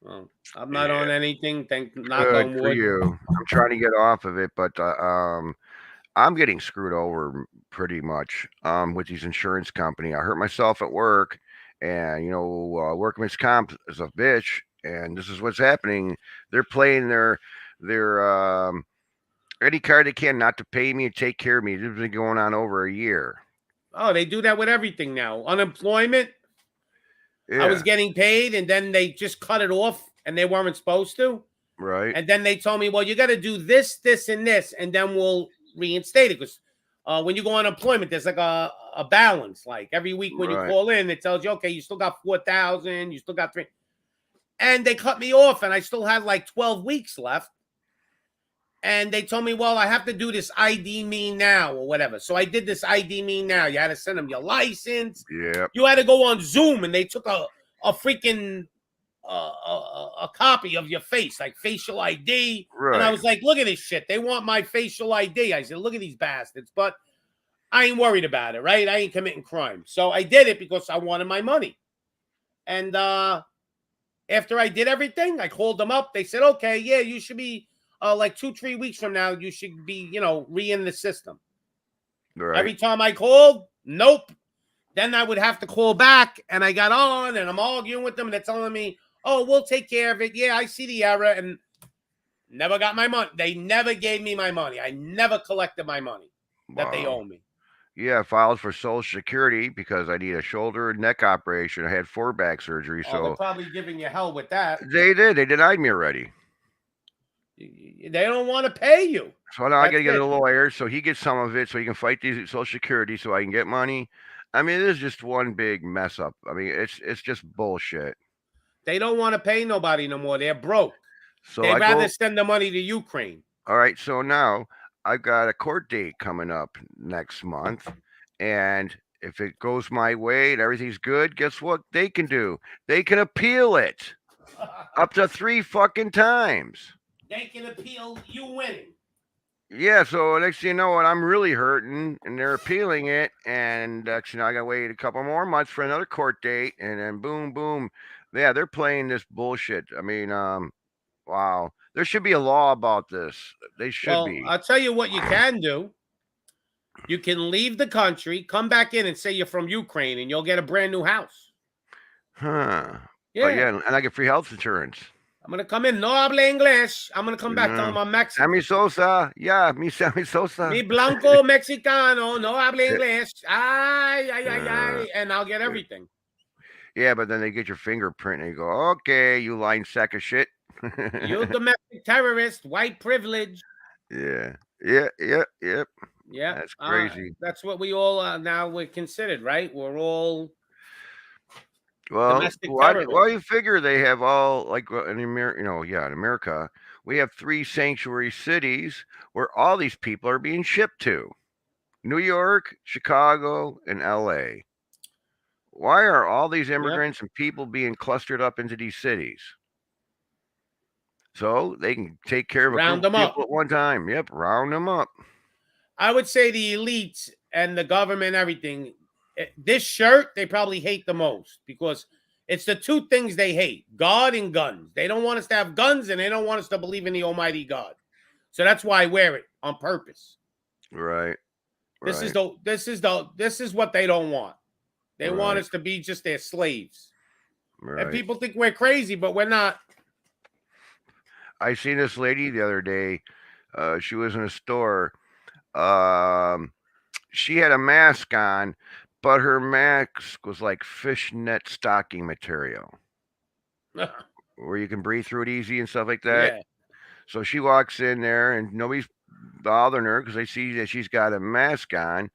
Well, I'm not on anything. Knock on wood. For you. I'm trying to get off of it, but I'm getting screwed over pretty much with these insurance company. I hurt myself at work, and workman's comp is a bitch, and this is what's happening. They're playing their any card they can not to pay me and take care of me. This has been going on over a year. Oh, they do that with everything now. Unemployment. Yeah. I was getting paid, and then they just cut it off, and they weren't supposed to. Right. And then they told me, well, you got to do this, this, and this, and then we'll reinstate it. Because when you go on unemployment, there's like a balance. Like every week when you call in, it tells you, okay, you still got 4,000, you still got 3. And they cut me off, and I still had like 12 weeks left. And they told me, well, I have to do this ID me now or whatever. So I did this ID me now. You had to send them your license. Yeah. You had to go on Zoom, and they took a freaking a copy of your face, like facial ID. Right. And I was like, look at this shit. They want my facial ID. I said, look at these bastards. But I ain't worried about it, right? I ain't committing crime. So I did it because I wanted my money. And after I did everything, I called them up. They said, okay, yeah, you should be like 2-3 weeks from now, you should be, in the system. Right. Every time I called, nope. Then I would have to call back, and I got on, and I'm arguing with them, and they're telling me, oh, we'll take care of it. Yeah, I see the error, and never got my money. They never gave me my money. I never collected my money that they owe me. Yeah, I filed for Social Security because I need a shoulder and neck operation. I had 4 back surgery, so they're probably giving you hell with that. They did. They denied me already. They don't want to pay you. So now I got to get a lawyer so he gets some of it so he can fight these Social Security so I can get money. I mean, it is just one big mess up. I mean, it's just bullshit. They don't want to pay nobody no more. They're broke. So They'd I rather go. send the money to Ukraine. All right, so now I've got a court date coming up next month, and if it goes my way and everything's good, guess what they can do? They can appeal it up to 3 fucking times. They can appeal you winning. Yeah, so next thing you know what, I'm really hurting, and they're appealing it, and next, I gotta wait a couple more months for another court date, and then boom, boom, yeah, they're playing this bullshit. I mean, wow, there should be a law about this. They should Well, be. I'll tell you what you can do. You can leave the country, come back in, and say you're from Ukraine, and you'll get a brand new house. Huh? Yeah, But yeah, and I get free health insurance. I'm gonna come in. No habla English. I'm gonna come back. Tell them I'm Mexican. Sammy Sosa, yeah, me Sammy Sosa. Mi blanco Mexicano. No habla English. Ay, ay, ay, ay, and I'll get everything. Yeah, but then they get your fingerprint and you go, okay, you lying sack of shit. You domestic terrorist, white privilege. Yeah. Yeah, That's crazy. That's what we all now we're considered, right? We're all Well, domestic well, terrorists. you figure they have all like in America, in America, we have 3 sanctuary cities where all these people are being shipped to: New York, Chicago, and L.A. Why are all these immigrants and people being clustered up into these cities? So they can take care of a Round group them of up. people at one time. Yep, round them up. I would say the elites and the government, everything. This shirt they probably hate the most because it's the 2 things they hate: God and guns. They don't want us to have guns, and they don't want us to believe in the Almighty God. So that's why I wear it on purpose. Right. This is what they don't want. They want us to be just their slaves. Right. And people think we're crazy, but we're not. I seen this lady the other day. She was in a store. She had a mask on, but her mask was like fishnet stocking material, where you can breathe through it easy and stuff like that. Yeah. So she walks in there, and nobody's bothering her because they see that she's got a mask on.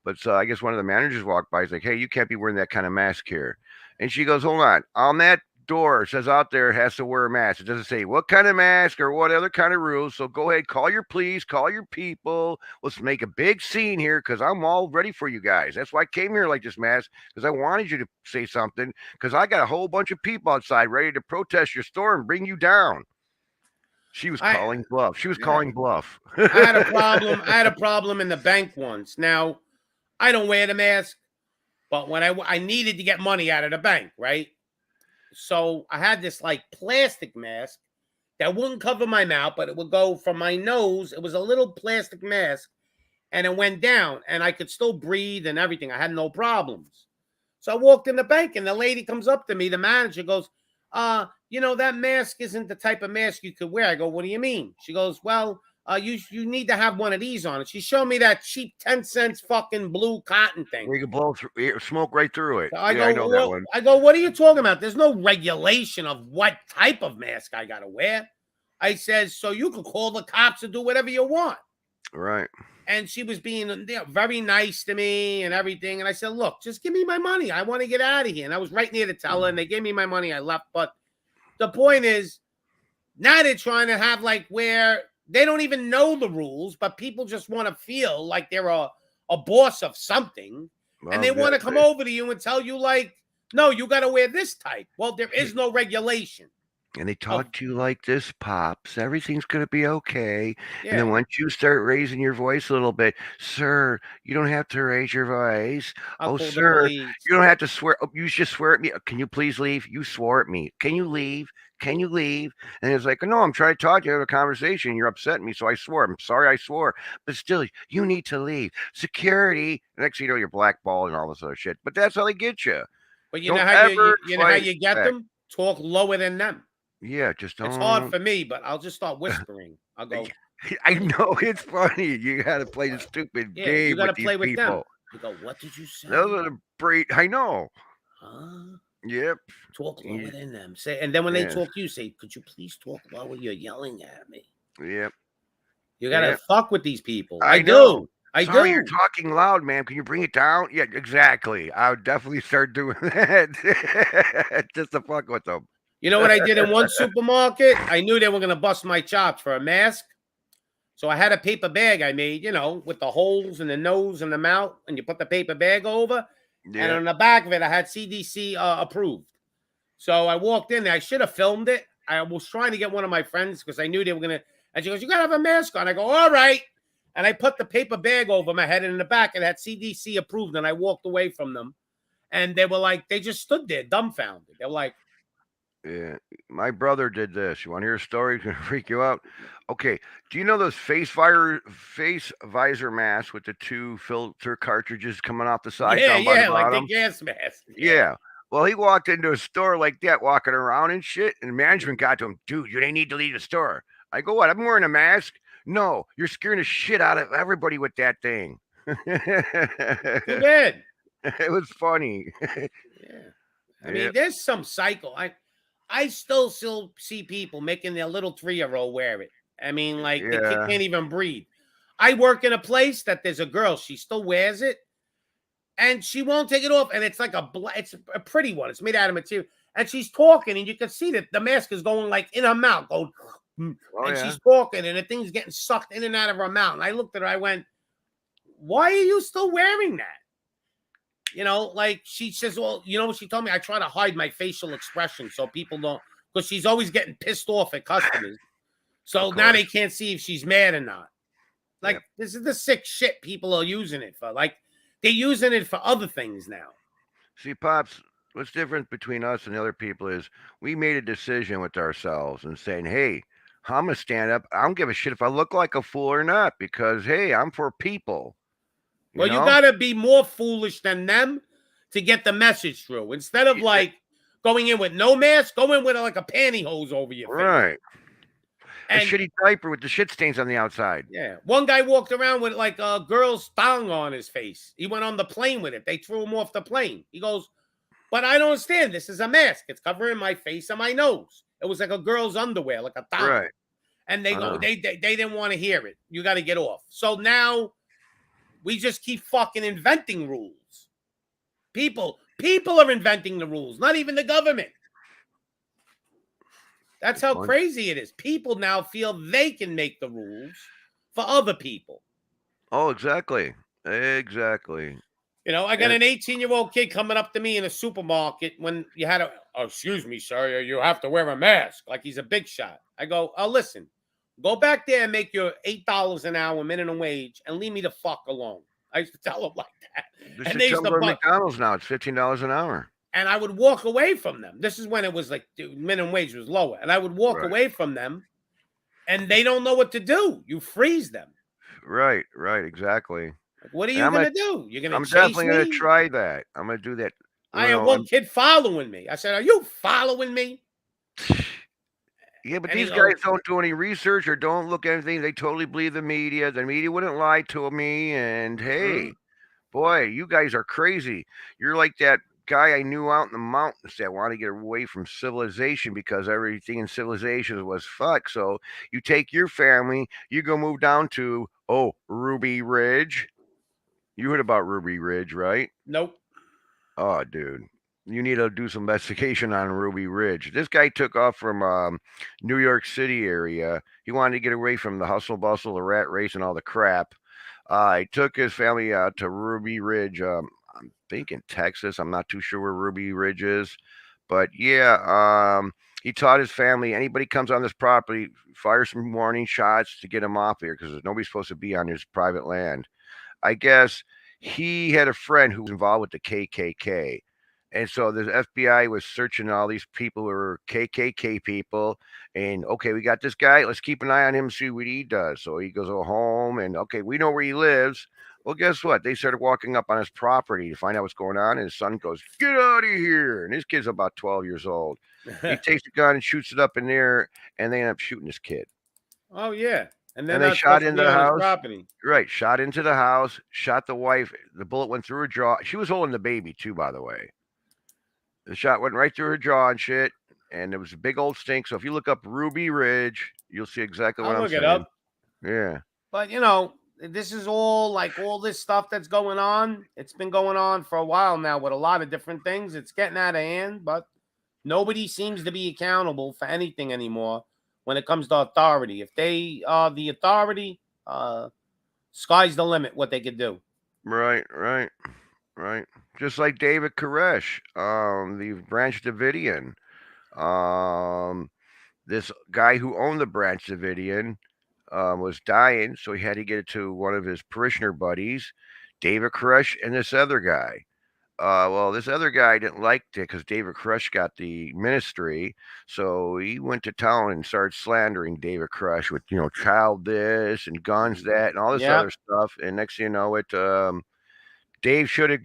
But so I guess one of the managers walked by. He's like, "Hey, you can't be wearing that kind of mask here." And she goes, "Hold on that door, it says out there it has to wear a mask. It doesn't say what kind of mask or what other kind of rules. So go ahead, call your police, call your people. Let's make a big scene here because I'm all ready for you guys. That's why I came here like this mask, because I wanted you to say something, because I got a whole bunch of people outside ready to protest your store and bring you down." She was calling bluff. She was calling bluff. I had a problem. I had a problem in the bank once. Now, I don't wear the mask, but when I needed to get money out of the bank, right? So I had this like plastic mask that wouldn't cover my mouth, but it would go from my nose. It was a little plastic mask, and it went down, and I could still breathe and everything. I had no problems. So I walked in the bank, and the lady comes up to me, the manager goes, that mask isn't the type of mask you could wear. I go, what do you mean? She goes, well, you need to have one of these on it. She showed me that cheap 10 cents fucking blue cotton thing. Where you can blow through, smoke right through it. I know that one. I go, what are you talking about? There's no regulation of what type of mask I got to wear. I says, so you can call the cops and do whatever you want. Right. And she was being very nice to me and everything. And I said, look, just give me my money. I want to get out of here. And I was right near the teller, and they gave me my money. I left. But the point is, now they're trying to have like where they don't even know the rules, but people just want to feel like they're a boss of something. Well, and they want to come over to you and tell you like, no, you got to wear this type. Well, there is no regulation. And they talk to you like this, Pops. Everything's going to be okay. Yeah. And then once you start raising your voice a little bit, sir, you don't have to raise your voice. Oh, sir, you don't have to swear. Oh, you just swear at me. Can you please leave? You swore at me. Can you leave? Can you leave? And it's like, no, I'm trying to talk to you, have a conversation. You're upsetting me, so I swore. I'm sorry I swore. But still, you need to leave. Security. Next thing you know, you're blackballed and all this other shit. But that's how they get you. But you know how you get them? Talk lower than them. Yeah, just don't. It's hard for me, but I'll just start whispering. I'll go. I know it's funny. You got to play the stupid game. You got to play with them. You go, what did you say? Those are the great. I know. Huh? Yep. Talk lower than them. Say, and then when they talk to you, say, could you please talk lower? You're yelling at me. Yep. You got to fuck with these people. I do. I Sorry, do. you're talking loud, man. Can you bring it down? Yeah, exactly. I would definitely start doing that just to fuck with them. You know what I did in one supermarket? I knew they were going to bust my chops for a mask. So I had a paper bag I made, with the holes in the nose and the mouth, and you put the paper bag over. Yeah. And on the back of it, I had CDC approved. So I walked in there. I should have filmed it. I was trying to get one of my friends because I knew they were going to. And she goes, "You got to have a mask on." I go, "All right." And I put the paper bag over my head, and in the back, it had CDC approved. And I walked away from them. And they were like, they just stood there dumbfounded. They were like, Yeah, my brother did this. You want to hear a story? It's gonna freak you out. Okay, do you know those face visor masks with the two filter cartridges coming off the side down by the like the bottom? gas mask. Yeah. Well, he walked into a store like that, walking around and shit, and management got to him, "Dude, you didn't need to leave the store." I go, "What? I'm wearing a mask." "No, you're scaring the shit out of everybody with that thing." Too bad. It was funny. Yeah. I mean, there's some cycle. I still see people making their little 3-year-old wear it. I mean, like the kid can't even breathe. I work in a place that there's a girl. She still wears it, and she won't take it off. And it's like it's a pretty one. It's made out of material. And she's talking, and you can see that the mask is going like in her mouth, going, she's talking, and the thing's getting sucked in and out of her mouth. And I looked at her. I went, "Why are you still wearing that?" Like she says, "Well, what she told me? I try to hide my facial expression so people don't," because she's always getting pissed off at customers. So now they can't see if she's mad or not. Like, this is the sick shit people are using it for. Like, they're using it for other things now. See, Pops, what's different between us and the other people is we made a decision with ourselves and saying, "Hey, I'm going to stand up. I don't give a shit if I look like a fool or not because, hey, I'm for people." You got to be more foolish than them to get the message through. Instead of like going in with no mask, go in with like a pantyhose over your face. Right. And a shitty diaper with the shit stains on the outside. Yeah. One guy walked around with like a girl's thong on his face. He went on the plane with it. They threw him off the plane. He goes, "But I don't understand. This is a mask. It's covering my face and my nose." It was like a girl's underwear, like a thong. Right. And they go, they didn't want to hear it. You got to get off. So now we just keep fucking inventing rules. People are inventing the rules, not even the government. That's how crazy it is. People now feel they can make the rules for other people. Oh, exactly. Exactly. I got an 18-year-old kid coming up to me in a supermarket when you had "Oh, excuse me, sir, you have to wear a mask," like he's a big shot. I go, "Oh, listen, go back there and make your $8 an hour minimum wage and leave me the fuck alone." I used to tell him like that. And they used to McDonald's now. It's $15 an hour. And I would walk away from them. This is when it was like minimum wage was lower. And I would walk away from them, and they don't know what to do. You freeze them. Right, exactly. Like, what are you going to do? You're going to chase me? I'm definitely going to try that. I'm going to do that. I had one kid following me. I said, "Are you following me?" Yeah, but these guys don't do any research or don't look at anything. They totally believe the media. The media wouldn't lie to me. And hey, boy, you guys are crazy. You're like that guy I knew out in the mountains that wanted to get away from civilization because everything in civilization was fucked. So you take your family, you go move down to, Ruby Ridge. You heard about Ruby Ridge, right? Nope. Oh, dude. You need to do some investigation on Ruby Ridge. This guy took off from New York City area. He wanted to get away from the hustle bustle, the rat race, and all the crap. He took his family out to Ruby Ridge. I'm thinking Texas. I'm not too sure where Ruby Ridge is. But yeah, he taught his family, anybody comes on this property, fire some warning shots to get him off here because nobody's supposed to be on his private land. I guess he had a friend who was involved with the KKK. And so the FBI was searching all these people who were KKK people. And, okay, we got this guy. Let's keep an eye on him and see what he does. So he goes home and, okay, we know where he lives. Well, guess what? They started walking up on his property to find out what's going on. And his son goes, "Get out of here." And his kid's about 12 years old. He takes the gun and shoots it up in there. And they end up shooting his kid. Oh, yeah. And then they shot into the house. Right. Shot into the house, shot the wife. The bullet went through her jaw. She was holding the baby, too, by the way. The shot went right through her jaw and shit. And it was a big old stink. So if you look up Ruby Ridge, you'll see exactly what I'm saying. I'll look it up. Yeah. But, this is all like all this stuff that's going on. It's been going on for a while now with a lot of different things. It's getting out of hand, but nobody seems to be accountable for anything anymore when it comes to authority. If they are the authority, sky's the limit what they could do. Right. Just like David Koresh, the Branch Davidian. This guy who owned the Branch Davidian was dying, so he had to get it to one of his parishioner buddies, David Koresh, and this other guy. Well, this other guy didn't like it because David Koresh got the ministry, so he went to town and started slandering David Koresh with, child this and guns that and all this other stuff. And next thing you know, Dave should have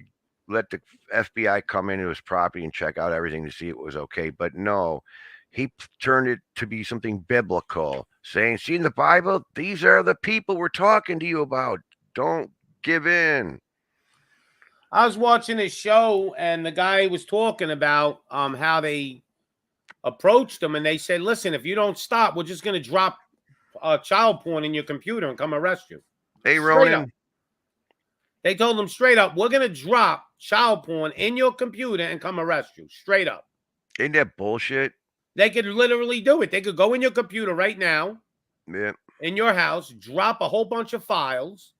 let the FBI come into his property and check out everything to see it was okay, but no. He turned it to be something biblical, saying, see in the Bible, these are the people we're talking to you about. Don't give in. I was watching a show, and the guy was talking about how they approached him, and they said, listen, if you don't stop, we're just going to drop child porn in your computer and come arrest you. Hey, Ronan. They told him straight up, we're going to drop child porn in your computer and come arrest you. Straight up. Ain't that bullshit? They could literally do it. They could go in your computer right now, in your house, drop a whole bunch of files,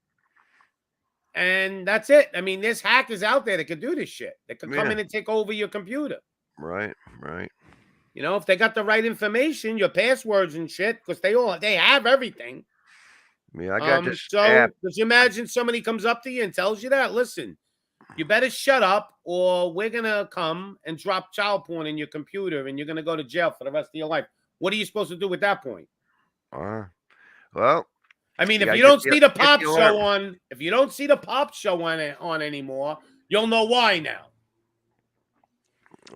and that's it. I mean, there's hackers out there that could do this shit. They could come in and take over your computer. Right. If they got the right information, your passwords and shit, because they have everything. I got this. So, could you imagine somebody comes up to you and tells you that? Listen, you better shut up, or we're going to come and drop child porn in your computer, and you're going to go to jail for the rest of your life. What are you supposed to do at that point? Well, I mean, if you don't see the Pop show on, if you don't see the Pop show on anymore, you'll know why now.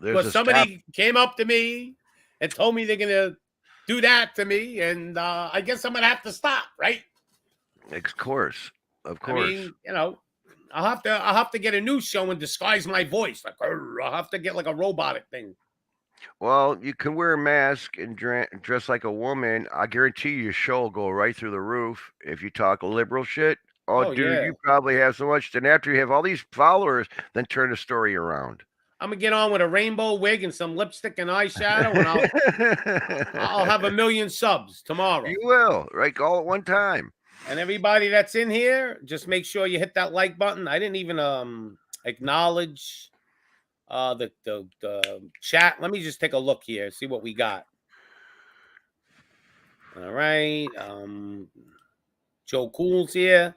Because somebody came up to me and told me they're going to do that to me, and I guess I'm going to have to stop, right? Of course. I mean, I'll have to get a new show and disguise my voice. Like, I'll have to get like a robotic thing. Well, you can wear a mask and dress like a woman. I guarantee you your show will go right through the roof if you talk liberal shit. Oh, dude, you probably have so much. Then after you have all these followers, then turn the story around. I'm going to get on with a rainbow wig and some lipstick and eyeshadow, and I'll have 1 million subs tomorrow. You will, right? All at one time. And everybody that's in here, just make sure you hit that like button. I didn't even acknowledge the chat. Let me just take a look here, see what we got. All right. Joe Cool's here.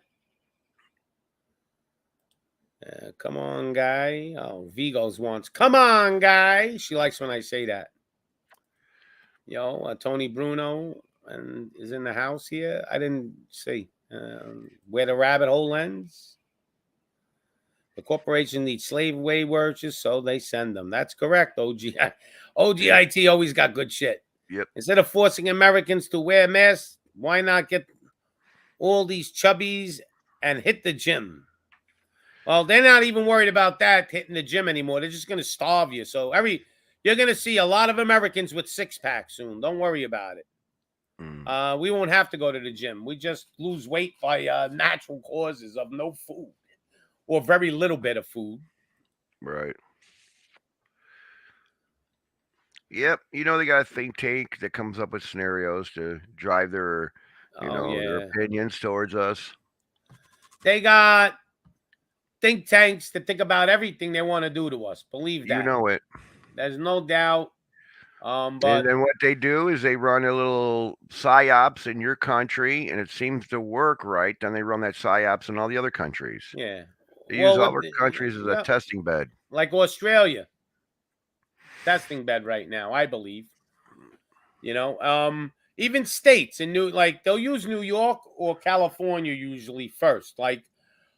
Come on, guy. Oh, Vigos wants, come on, guy. She likes when I say that. Tony Bruno is in the house here. I didn't see where the rabbit hole ends. The corporation needs slave way workers, so they send them. That's correct, OGIT always got good shit. Yep. Instead of forcing Americans to wear masks, why not get all these chubbies and hit the gym? Well, they're not even worried about that, hitting the gym anymore. They're just going to starve you. So you're going to see a lot of Americans with six-packs soon. Don't worry about it. We won't have to go to the gym. We just lose weight by natural causes of no food or very little bit of food. Right. Yep. They got a think tank that comes up with scenarios to drive their, their opinions towards us. They got think tanks that think about everything they want to do to us. Believe that. You know it. There's no doubt. But and then what they do is they run a little psyops in your country, and it seems to work right. Then they run that psyops in all the other countries. Yeah. They use all our countries as a testing bed. Like Australia. Testing bed right now, I believe. Even states in they'll use New York or California usually first. Like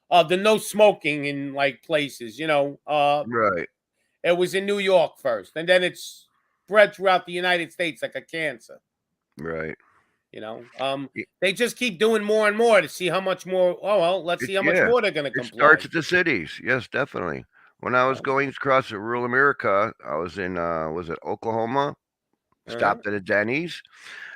the no smoking in places, Right. It was in New York first, and then it's spread throughout the United States like a cancer. Right. They just keep doing more and more to see how much more. Oh, well, let's see how much more they're going to comply. It starts at the cities. Yes, definitely. When I was going across rural America, I was in, was it Oklahoma? Stopped at a Denny's.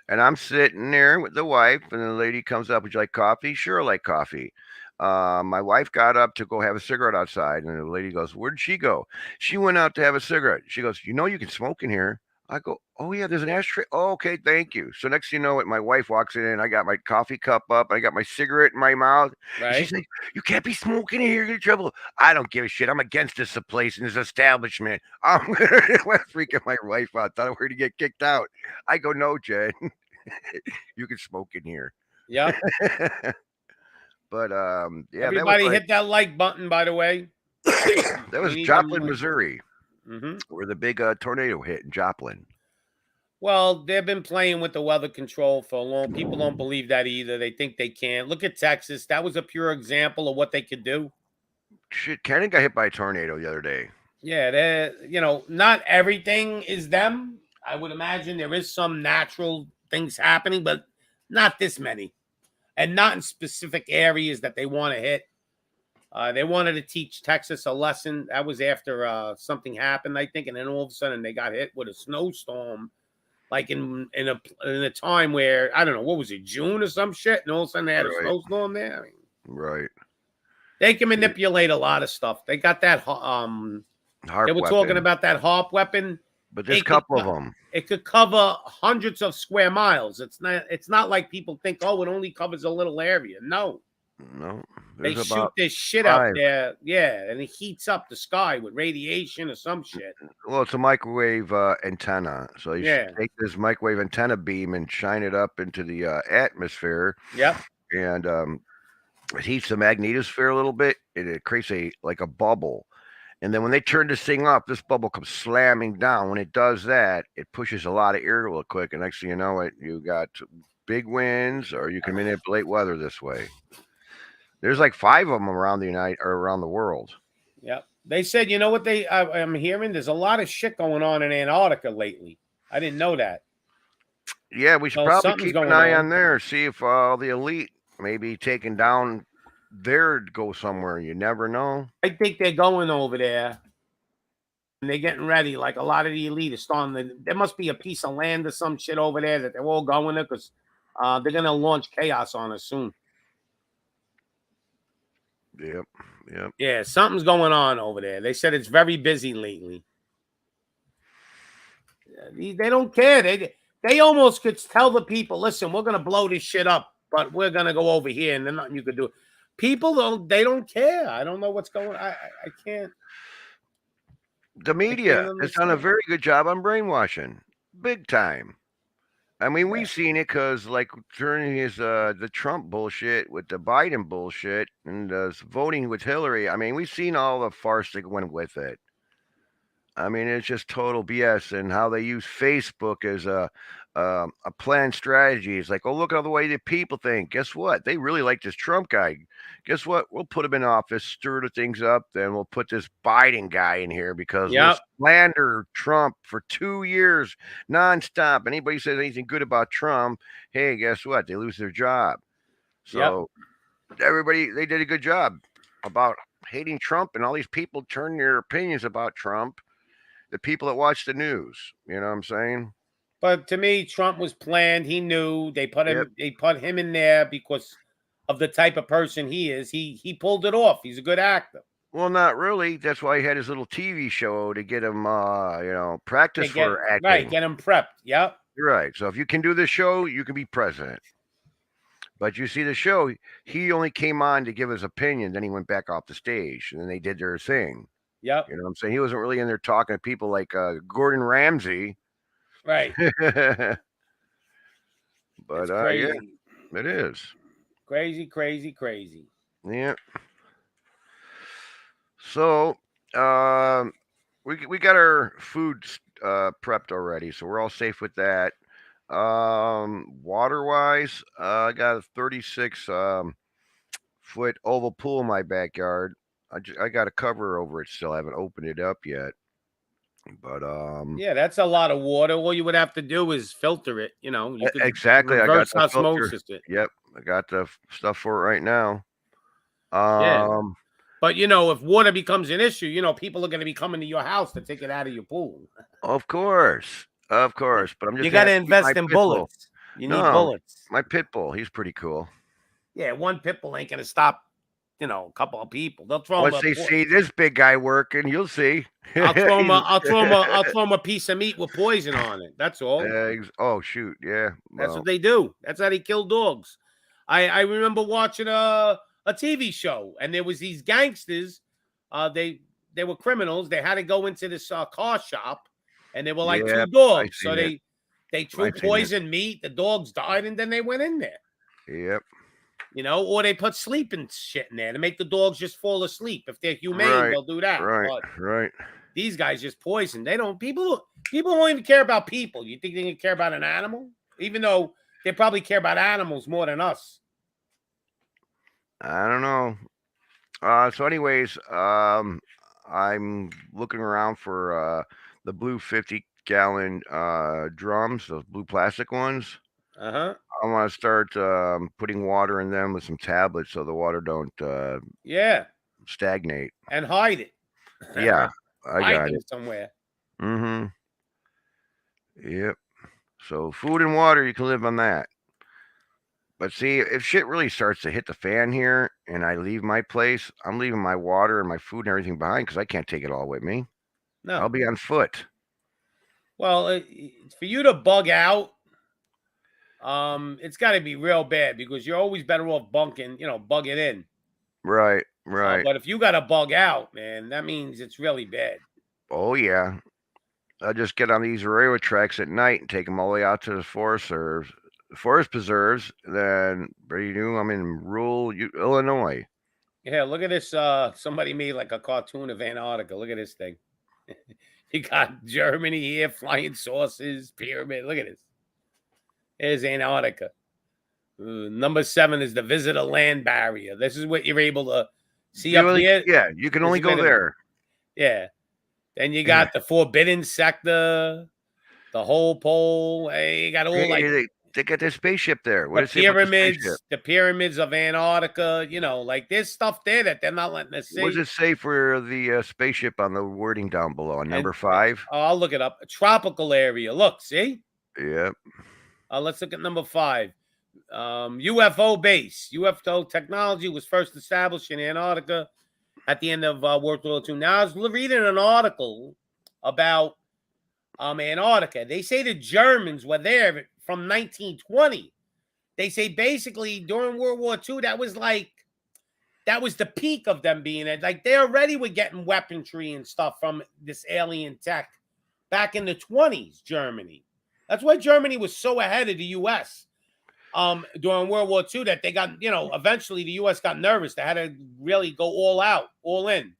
And I'm sitting there with the wife, and the lady comes up. Would you like coffee? Sure, I like coffee. My wife got up to go have a cigarette outside, and the lady goes, "Where did she go?" She went out to have a cigarette. She goes, "You know, you can smoke in here." I go, "Oh yeah, there's an ashtray. Oh, okay, thank you." So next thing you know it, my wife walks in, and I got my coffee cup up, I got my cigarette in my mouth. And she's Right? like, "You can't be smoking in here. You're gonna get in trouble." I don't give a shit. I'm against this place and this establishment. I'm freaking my wife out. Thought we were gonna get kicked out. I go, "No, Jen, you can smoke in here." Yep. But yeah, that was Everybody like hit that like button, by the way. that We was need them Joplin, likes. Missouri, Hmm. where the big tornado hit in Joplin. Well, they've been playing with the weather control for a long. People don't believe that either. They think they can. Look at Texas. That was a pure example of what they could do. Shit, Cannon got hit by a tornado the other day. Yeah, not everything is them. I would imagine there is some natural things happening, but not this many, and not in specific areas that they want to hit. They wanted to teach Texas a lesson. That was after something happened, I think, and then all of a sudden they got hit with a snowstorm, like in a time where I don't know what was it, June or some shit, and all of a sudden they had a Right. snowstorm there. I mean, Right. they can manipulate a lot of stuff. They got that. Harp They were weapon. talking about that harp weapon. But there's a It could couple of them. It could cover hundreds of square miles. It's not like people think, oh, it only covers a little area. No, No, they there's shoot about this shit 5. up there. Yeah, and it heats up the sky with radiation or some shit. Well, it's a microwave antenna. So you Yeah. take this microwave antenna beam and shine it up into the atmosphere, Yep. and it heats the magnetosphere a little bit, and it creates a bubble. And then when they turn this thing up, this bubble comes slamming down. When it does that, it pushes a lot of air real quick, and next thing you know it, you got big winds, or you can manipulate weather this way. There's like 5 of them around around the world. Yep. They said, you know what I'm hearing? There's a lot of shit going on in Antarctica lately. I didn't know that. Yeah, we should Well, probably something's keep an going eye on. on there, see if the elite maybe taking down there to go somewhere. You never know. I think they're going over there. And they're getting ready. Like a lot of the elite is starting. There must be a piece of land or some shit over there that they're all going to because they're going to launch chaos on us soon. Yep. Yeah, something's going on over there. They said it's very busy lately. They don't care. They almost could tell the people, listen, we're going to blow this shit up, but we're going to go over here and there's nothing you could do. People don't care. I don't know what's going on. I can't. The media has done a very good job on brainwashing, big time. I mean, we've seen it because, like, during the Trump bullshit with the Biden bullshit and voting with Hillary, I mean, we've seen all the farce that went with it. I mean, it's just total BS, and how they use Facebook as a planned strategy. It's like, oh, look at the way the people think. Guess what? They really like this Trump guy. Guess what? We'll put him in office, stir the things up, then we'll put this Biden guy in here because we'll slander Trump for 2 years nonstop. Anybody says anything good about Trump, hey, guess what? They lose their job. So everybody, they did a good job about hating Trump, and all these people turn their opinions about Trump. The people that watch the news, you know what I'm saying? But to me, Trump was planned. He knew they put him. They put him in there because of the type of person he is. He pulled it off. He's a good actor. Well, not really. That's why he had his little TV show to get him, practice for acting. Right, get him prepped. Yep. You're right. So if you can do the show, you can be president. But you see the show, he only came on to give his opinion, then he went back off the stage, and then they did their thing. Yep. You know what I'm saying? He wasn't really in there talking to people like Gordon Ramsay. Right. But crazy. Yeah, it is. Crazy, crazy, crazy. Yeah. So we got our food prepped already, so we're all safe with that. Water wise, I got a 36 foot oval pool in my backyard. I got a cover over it still. I haven't opened it up yet. But yeah, that's a lot of water. All you would have to do is filter it. You know, you could exactly. I got the osmosis filter. Yep, I got the stuff for it right now. Yeah. But if water becomes an issue, people are going to be coming to your house to take it out of your pool. Of course. But I'm just you got to invest in bullets. You need No, bullets. my pit bull, he's pretty cool. Yeah, one pit bull ain't gonna stop, a couple of people. They'll throw Once him they see this big guy working, you'll see. I'll throw him a, He's- I'll throw him a piece of meat with poison on it. That's all. oh shoot, yeah. That's Well, what they do. That's how they kill dogs. I remember watching a TV show, and there was these gangsters. They were criminals. They had to go into this car shop, and they were like two Yep, I dogs. So seen it. they threw I seen it. poison meat. The dogs died, and then they went in there. Yep. Or they put sleeping shit in there to make the dogs just fall asleep. If they're humane, Right, they'll do that. Right, But right. these guys just poison. They don't. People don't even care about people. You think they can care about an animal? Even though they probably care about animals more than us. I don't know. So anyways, I'm looking around for the blue 50-gallon drums, those blue plastic ones. Uh-huh. I want to start putting water in them with some tablets so the water don't stagnate. And hide it. Yeah, I hide got them it. somewhere. Mm-hmm. Yep. So food and water, you can live on that. But see, if shit really starts to hit the fan here and I leave my place, I'm leaving my water and my food and everything behind because I can't take it all with me. No. I'll be on foot. Well, for you to bug out, it's got to be real bad because you're always better off bug it in. Right. But if you got to bug out, man, that means it's really bad. Oh, yeah. I'll just get on these railroad tracks at night and take them all the way out to the forest preserves. Then, I'm in rural Illinois. Yeah, look at this. Somebody made like a cartoon of Antarctica. Look at this thing. You got Germany here, flying saucers, pyramid. Look at this. There's Antarctica. Number 7 is the visitor land barrier. This is what you're able to see up here. Yeah, you can only go there. Yeah. Then you got the forbidden sector, the whole pole. Hey, you got all they got their spaceship there. What the pyramids of Antarctica. Like there's stuff there that they're not letting us see. What does it say for the spaceship on the wording down below? Number 5? I'll look it up. A tropical area. Look, see? Yep. Let's look at number 5. UFO base. UFO technology was first established in Antarctica at the end of World War II. Now, I was reading an article about Antarctica. They say the Germans were there from 1920. They say basically during World War II, that was the peak of them being there. Like they already were getting weaponry and stuff from this alien tech back in the 20s, Germany. That's why Germany was so ahead of the U.S. During World War II that they got, eventually the U.S. got nervous. They had to really go all out, all in.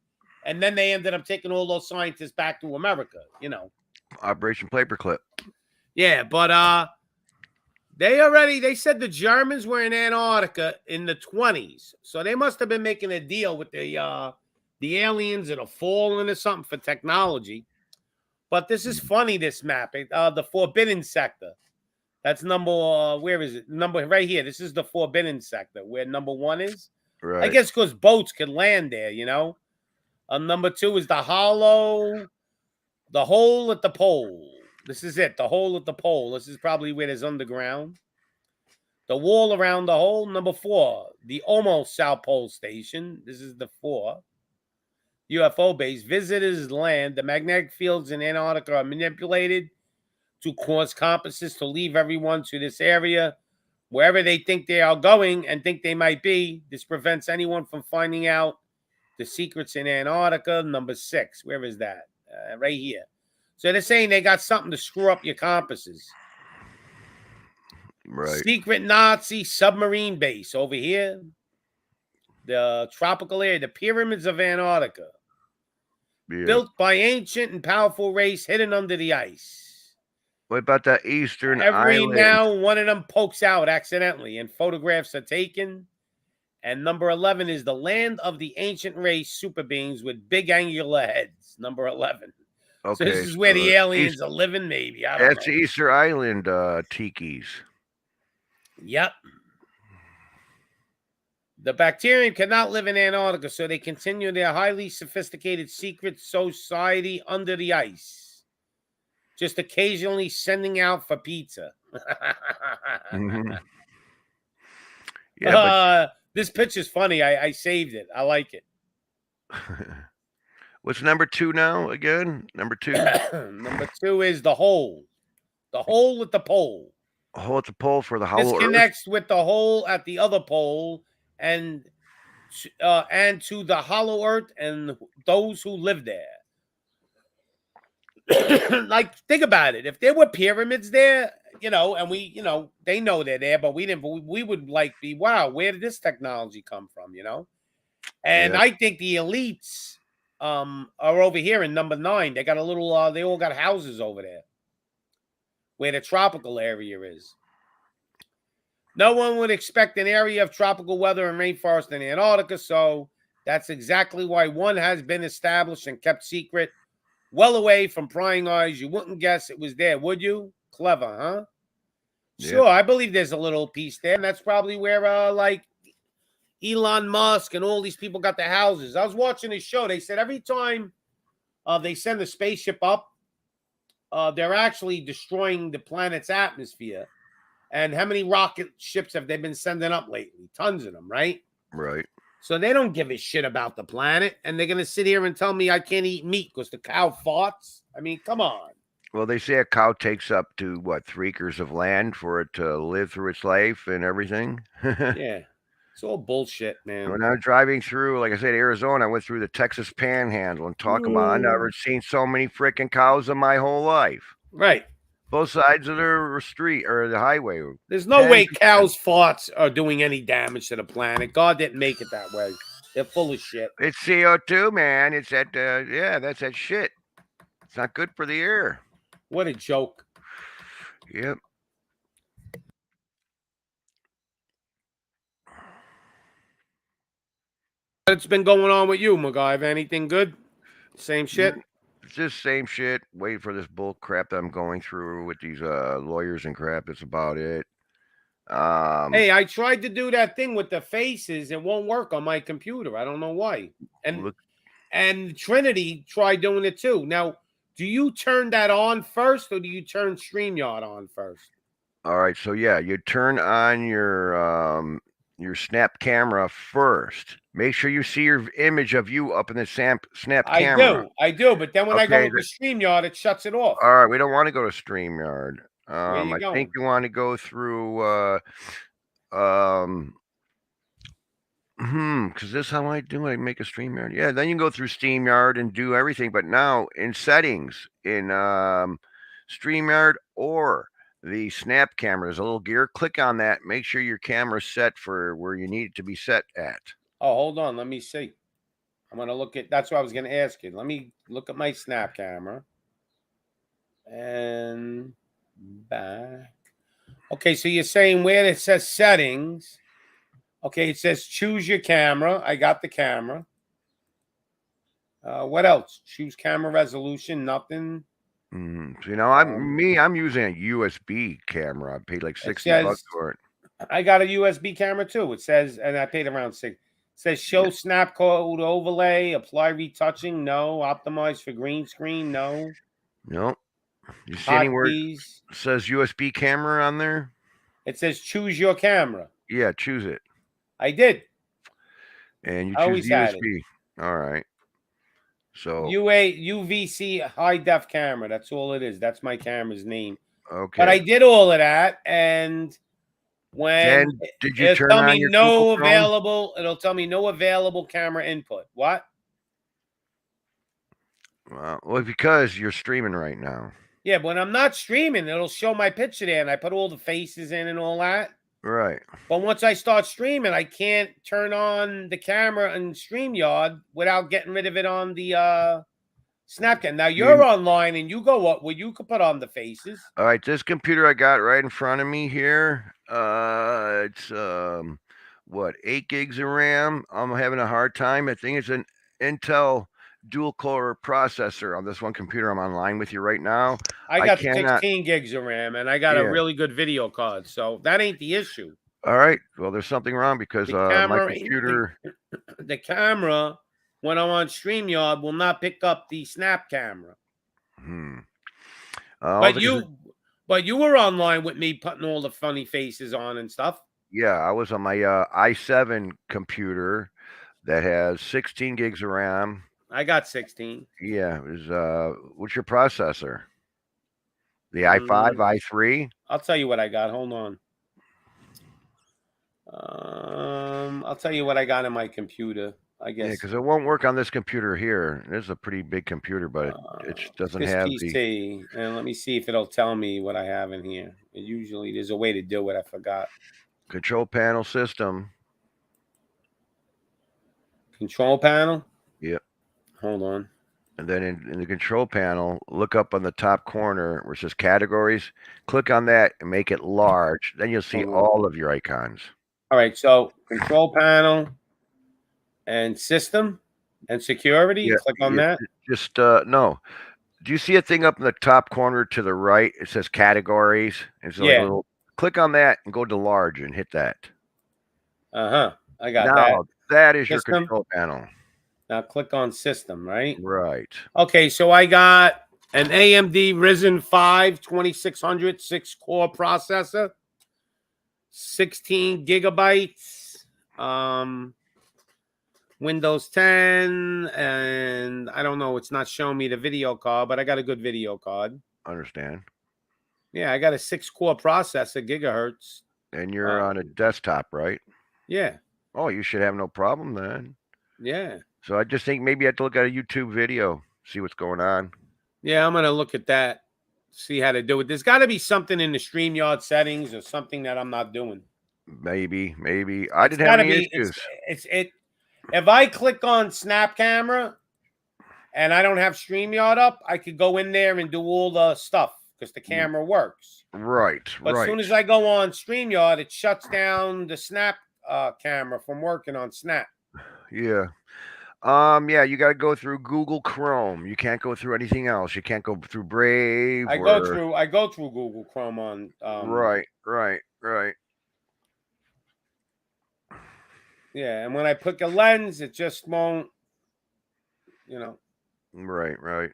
And then they ended up taking all those scientists back to America, Operation Paperclip. Yeah, but they said the Germans were in Antarctica in the 20s. So they must have been making a deal with the aliens that are falling or something for technology. But this is funny, this map. The forbidden sector. That's number, where is it? Number right here. This is the forbidden sector where number 1 is. Right. I guess because boats could land there, Number 2 is the hole at the pole. This is it, the hole at the pole. This is probably where there's underground. The wall around the hole. Number 4, the almost South Pole Station. This is the 4. UFO base. Visitors land. The magnetic fields in Antarctica are manipulated to cause compasses to leave everyone to this area, wherever they think they are going and think they might be. This prevents anyone from finding out the secrets in Antarctica. Number 6. Where is that? Right here. So they're saying they got something to screw up your compasses. Right. Secret Nazi submarine base over here. The tropical area, the pyramids of Antarctica. Yeah. Built by ancient and powerful race hidden under the ice. What about that eastern Every island? now one of them pokes out accidentally and photographs are taken. And number 11 is the land of the ancient race super beings with big angular heads. Number 11. Okay, so this is where the aliens are living, maybe. I don't know. That's the Easter Island tikis. Yep. The bacterium cannot live in Antarctica, so they continue their highly sophisticated secret society under the ice. Just occasionally sending out for pizza. Mhm. Yeah, but This picture's funny. I saved it. I like it. what's number 2 now again? Number 2? Number 2 is the hole. The hole at the pole. Oh, it's a pole for the This hollow earth. connects with the hole at the other pole and to the hollow earth and those who live there. Like, think about it. If there were pyramids there, and we, they know they're there, but we didn't. We would like be, wow, where did this technology come from? And Yeah, I think the elites are over here in number 9. They got a little. They all got houses over there, where the tropical area is. No one would expect an area of tropical weather and rainforest in Antarctica, so that's exactly why one has been established and kept secret, well away from prying eyes. You wouldn't guess it was there, would you? Clever, huh? yeah, Sure, I believe there's a little piece there, and that's probably where, like, Elon Musk and all these people got their houses. I was watching a show. They said every time they send a spaceship up, they're actually destroying the planet's atmosphere. And how many rocket ships have they been sending up lately? Tons of them, right? right. So they don't give a shit about the planet. And they're going to sit here and tell me I can't eat meat because the cow farts? I mean, come on. Well, they say a cow takes up to, what, 3 acres of land for it to live through its life and everything? Yeah. It's all bullshit, man. When I was driving through, like I said, Arizona, I went through the Texas Panhandle and talking about I never seen so many freaking cows in my whole life. Right. Both sides of the street or the highway. There's no way cows' farts are doing any damage to the planet. God didn't make it that way. They're full of shit. It's CO2, man. It's that, that's that shit. It's not good for the air. What a joke. Yep. What's been going on with you, MacGyver? Anything good? Same shit? It's just same shit. Waiting for this bull crap that I'm going through with these lawyers and crap. That's about it. Hey, I tried to do that thing with the faces. It won't work on my computer. I don't know why. And Trinity tried doing it too. Now, do you turn that on first or do you turn StreamYard on first? All right, so yeah, you turn on your snap camera first. Make sure you see your image of you up in the snap camera. I do, but then when I go to StreamYard, it shuts it off. All right, we don't want to go to StreamYard. Where you I going? think you want to go through because this is how I do it. I make a StreamYard. Yeah, then you can go through StreamYard and do everything. But now in settings, in StreamYard or the snap camera, there's a little gear. Click on that. Make sure your camera's set for where you need it to be set at. Oh, hold on. Let me see. I'm going to look at, that's what I was going to ask you. Let me look at my snap camera. And back. Okay, so you're saying where it says settings. Okay, it says choose your camera. I got the camera. What else? Choose camera resolution. Nothing. So, I'm using a USB camera. I paid like $60 for it. I got a USB camera too. It says, and I paid around $6. It says show snap code overlay, apply retouching. No. Optimize for green screen. No. Nope. You see anywhere it says USB camera on there? It says choose your camera. Yeah, choose it. I did. And you choose USB. All right. So UVC high def camera. That's all it is. That's my camera's name. Okay. But I did all of that, and when did you turn on your Google Chrome? It'll tell me no available camera input. What? Well, because you're streaming right now. Yeah, but when I'm not streaming, it'll show my picture there, and I put all the faces in and all that. Right. But once I start streaming, I can't turn on the camera in StreamYard without getting rid of it on the Snapchat. Now you're online and you go up where you could put on the faces. All right, this computer I got right in front of me here. It's 8 gigs of RAM. I'm having a hard time. I think it's an Intel dual core processor on this one computer. I'm online with you right now. I got 16 gigs of RAM and I got a really good video card, so that ain't the issue. All right. Well, there's something wrong because my computer. The camera, when I'm on StreamYard, will not pick up the snap camera. But But you were online with me putting all the funny faces on and stuff. Yeah, I was on my i7 computer that has 16 gigs of RAM. I got 16. Yeah, it was what's your processor? The i5, i3? I'll tell you what I got. Hold on. I'll tell you what I got in my computer. I guess. Yeah, because it won't work on this computer here. This is a pretty big computer, but it doesn't this have PC, the and let me see if it'll tell me what I have in here. Usually, there's a way to do it. I forgot. control panel system. Control panel. Yep. Hold on. And then in the control panel, look up on the top corner where it says categories. Click on that and make it large. Then you'll see all of your icons. All right. So control panel and system and security. Yeah, Click on that. Just no. Do you see a thing up in the top corner to the right? It says categories. It's like a little. Click on that and go to large and hit that. I got now, that is system. your control panel. Now click on system, right? Right. Okay, so I got an AMD Ryzen 5 2600 6-core processor, 16 gigabytes, Windows 10, and I don't know, it's not showing me the video card, but I got a good video card. Understand. Yeah, I got a 6-core processor, gigahertz. And you're on a desktop, right? Yeah. Oh, you should have no problem then. Yeah. So I just think maybe you have to look at a YouTube video, see what's going on. Yeah, I'm going to look at that, see how to do it. There's got to be something in the StreamYard settings or something that I'm not doing. Maybe. I didn't have any issues. If I click on Snap Camera and I don't have StreamYard up, I could go in there and do all the stuff because the camera works. Right. But as soon as I go on StreamYard, it shuts down the Snap camera from working on Snap. Yeah. Yeah, you got to go through Google Chrome. You can't go through anything else. You can't go through Brave. I go through Google Chrome on. Right. Yeah, and when I pick a lens, it just won't. Right.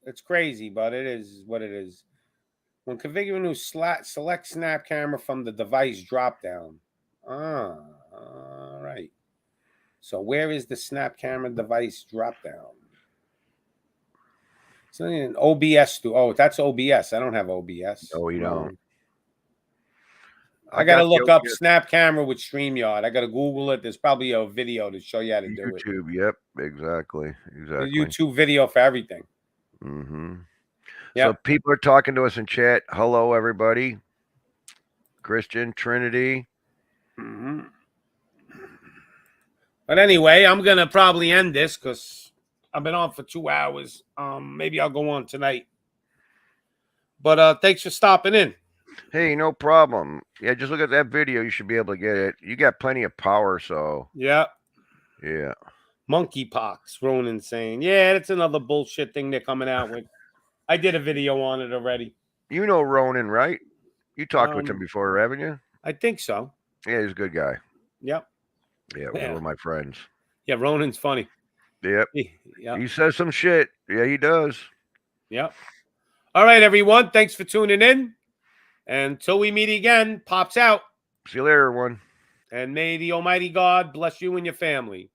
It's crazy, but it is what it is. When configuring new select Snap Camera from the device dropdown. All right. So where is the Snap Camera device dropdown? So in OBS. That's OBS. I don't have OBS. Oh, you don't. I got to look up Snap Camera with StreamYard. I got to Google it. There's probably a video to show you how to do it. YouTube. Yep. Exactly. The YouTube video for everything. Mm-hmm. Yep. So people are talking to us in chat. Hello, everybody. Christian, Trinity. Mm-hmm. But anyway, I'm going to probably end this because I've been on for 2 hours. Maybe I'll go on tonight. But thanks for stopping in. Hey, no problem. Yeah, just look at that video. You should be able to get it. You got plenty of power, so. Yeah. Yeah. Monkeypox, Ronan saying. Yeah, that's another bullshit thing they're coming out with. I did a video on it already. You know Ronan, right? You talked with him before, haven't you? I think so. Yeah, he's a good guy. Yep. Yeah, one of my friends. Yeah, Ronan's funny. Yep. Yep. He says some shit. Yeah, he does. Yep. All right, everyone. Thanks for tuning in. Until we meet again, Pops out. See you later, everyone. And may the Almighty God bless you and your family.